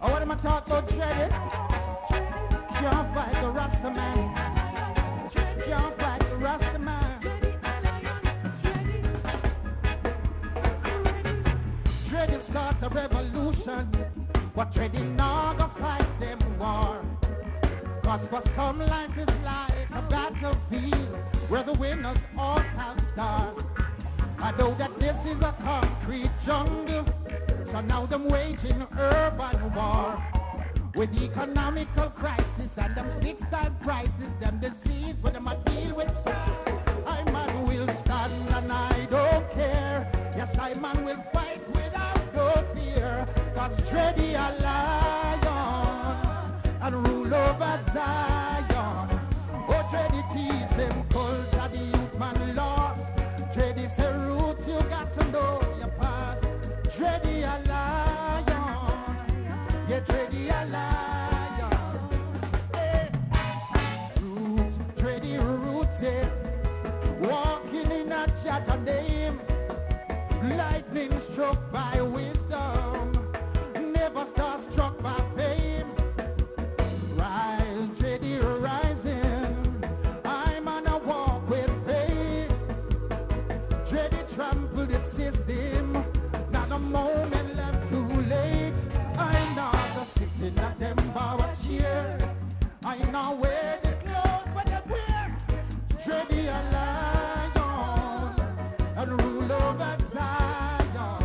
Oh, what am I talking about, dready? Can't fight the Rasta man. Can't fight the Rasta man. Dready start a revolution, but Dready not gonna fight them war. Cause for some life is like a battlefield where the winners all have stars. I know that this is a concrete jungle, so now them waging urban war. With the economical crisis and them fixed time prices, them disease when them a deal with. I man will stand and I don't care. Yes, I man will fight without no fear. Cause Dready a lion and rule over Zion. Oh, Dready teach them culture, the youth man lost. Dready say roots, you got to know your past. Dready a lion, yeah, Dready a lion. Hey. Root, Dready roots, yeah. Walking in a Jaja name. Lightning struck by wisdom, never star struck by fame. Rise, Dready rising, I'm on a walk with faith. Dready trample the system, not a moment left too late. I'm not sitting at them bar chair, I now wear the clothes but they wear. Dready a lion and rule over Zion.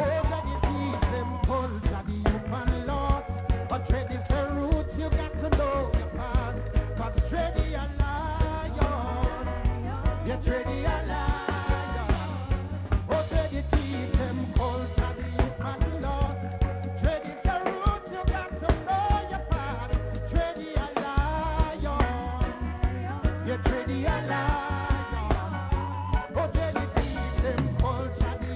Oh, Dready teach them culture, the human loss. But Dready's a root, you got to know your past. Cause Dready a lion, yeah, Dready a lion. Oh, Dready teach them culture, the human loss. Dready's a root, you got to know your past. Dready a lion, yeah, Dready a lion. Oh, Dready teach them culture, the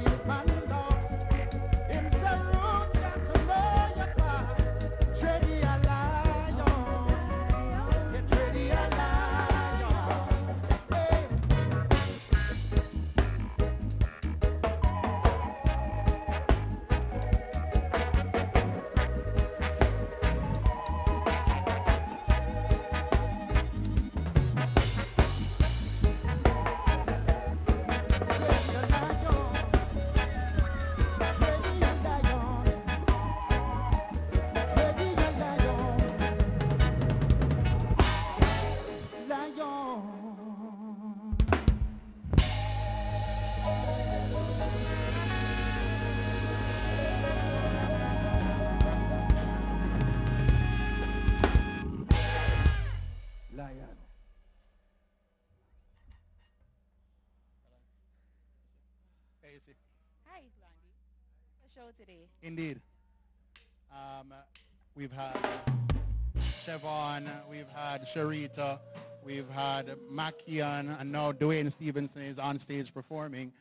Tracy. Hi, Blondie. The show today. Indeed. We've had Chevon, we've had Sherita, we've had Mackeehan, and now Duane Stephenson is on stage performing.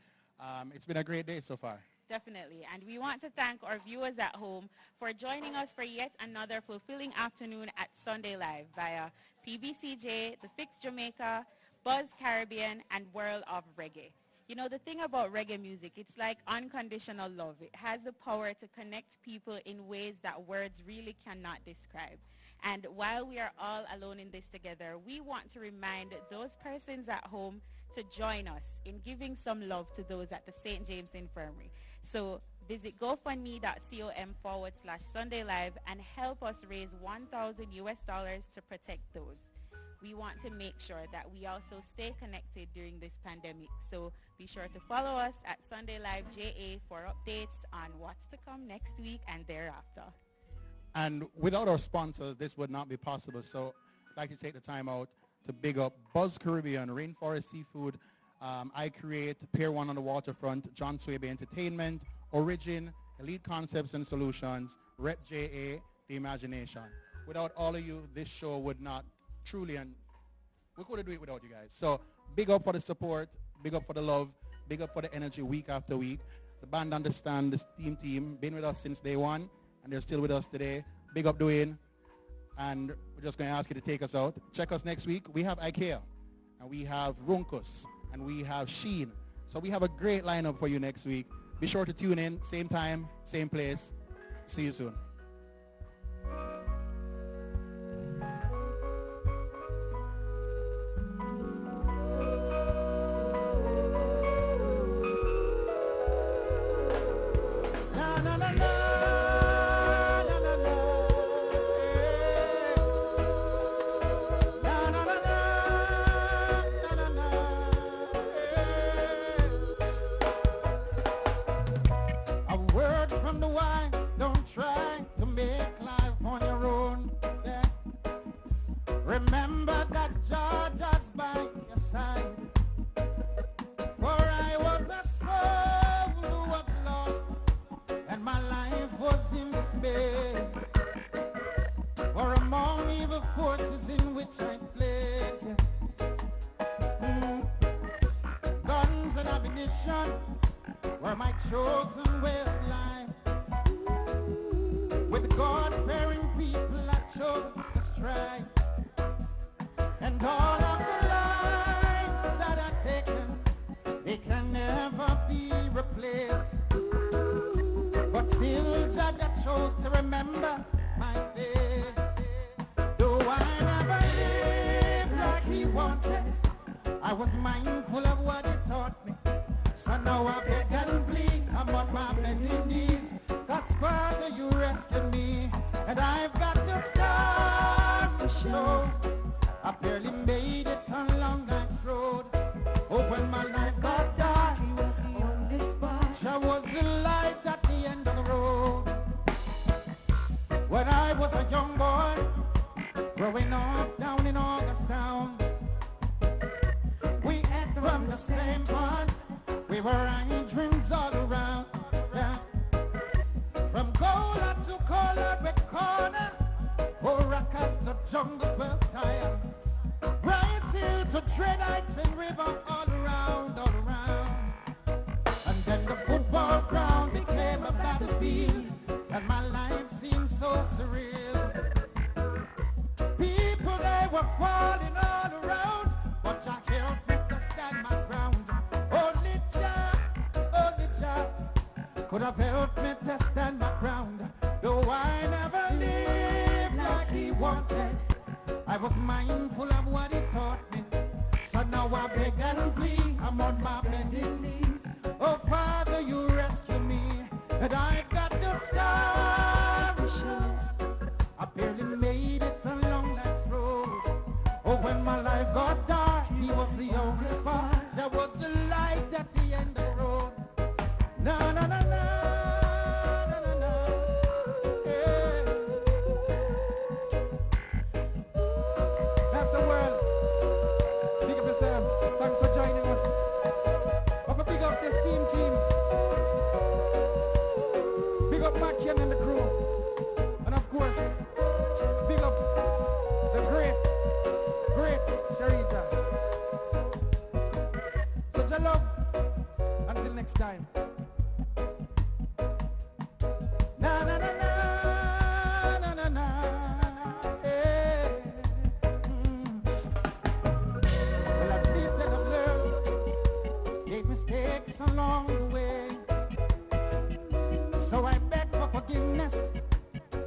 It's been a great day so far. Definitely. And we want to thank our viewers at home for joining us for yet another fulfilling afternoon at Sunday Live via PBCJ, The Fix Jamaica, Buzz Caribbean, and World of Reggae. You know, the thing about reggae music, it's like unconditional love. It has the power to connect people in ways that words really cannot describe. And while we are all alone in this together, we want to remind those persons at home to join us in giving some love to those at the St. James Infirmary. So visit GoFundMe.com/Sunday Live and help us raise $1,000 to protect those. We want to make sure that we also stay connected during this pandemic. So be sure to follow us at Sunday Live JA for updates on what's to come next week and thereafter. And without our sponsors, this would not be possible. So I'd like to take the time out to big up Buzz Caribbean, Rainforest Seafood, I Create, Pier 1 on the Waterfront, John Swaby Entertainment, Origin, Elite Concepts and Solutions, Rep JA, The Imagination. Without all of you, this show would not truly, and we couldn't do it without you guys. So big up for the support, big up for the love, big up for the energy week after week. The band understand, the team, been with us since day one, and they're still with us today. Big up Duane, and we're just going to ask you to take us out. Check us next week. We have IKEA, and we have Runkus, and we have Sheen. So we have a great lineup for you next week. Be sure to tune in, same time, same place. See you soon. Remember that Georgia's by your side. For I was a soul who was lost, and my life was in despair. For among evil forces in which I played, guns and ammunition were my chosen way of life. With God-fearing people I chose to strive. And all of the lives that are taken, they can never be replaced. But still, Judge, I chose to remember my faith. Though I never lived like he wanted, I was mindful of what he taught me. So now I beg and plead, I'm on my bending knees. 'Cause Father, you rescued me, and I've got the scars to show. I barely made it on long life's road. Oh, when my life got dark, he was the only spark. I was the light at the end of the road. When I was a young boy, growing up down in Augustown, we ate from the same pot. We were eyeing dreams all around. Yeah. From Gola to Colorado Corner, Oracas to Jungle 12 Tire, Bryce Hill to Dread Heights and River, all around, all around. And then the football ground became a battlefield, and my life seemed so surreal. People, they were falling all around, but I helped me to stand my ground. Only Jah could have helped me to stand my ground. Though I never lived like he wanted, I was mindful of what he taught me. So now I beg and plead, I'm on my bending knees. Oh Father, you rescue me, and I've got the scars to show. I barely made it along life's road. Oh, when my life got dark, he was the only spark. There was the light at the end of the road. Na na na na. Thanks for joining us. Of a big up this team. time. Na na na na na na na. Hey. Well, I've lived and I've learned, made mistakes along the way. So I beg for forgiveness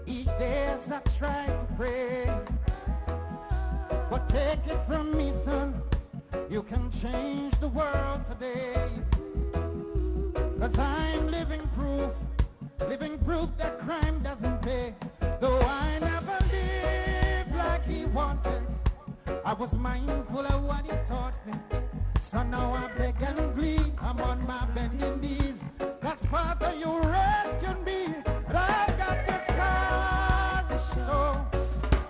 each day as I try to pray. But take it from me, son, you can change the world today. 'Cause I'm living proof that crime doesn't pay. Though I never lived like he wanted, I was mindful of what he taught me. So now I beg and plead, I'm on my bending knees. That's Father, you rescued me, and I've got the scars to show.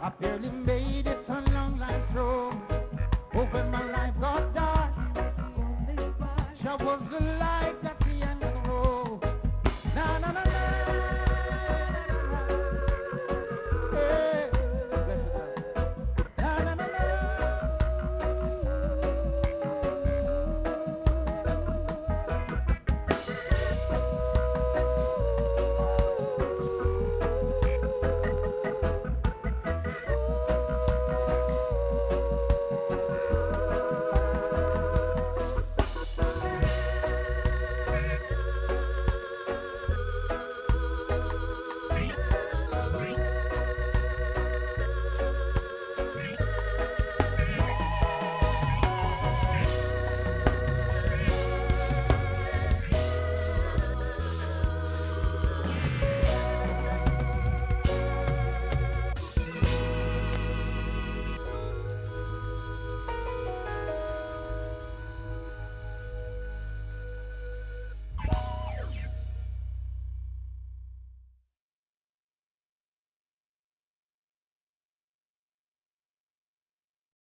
I barely made it on long life's road. Oh, when my life got dark, Jah was the light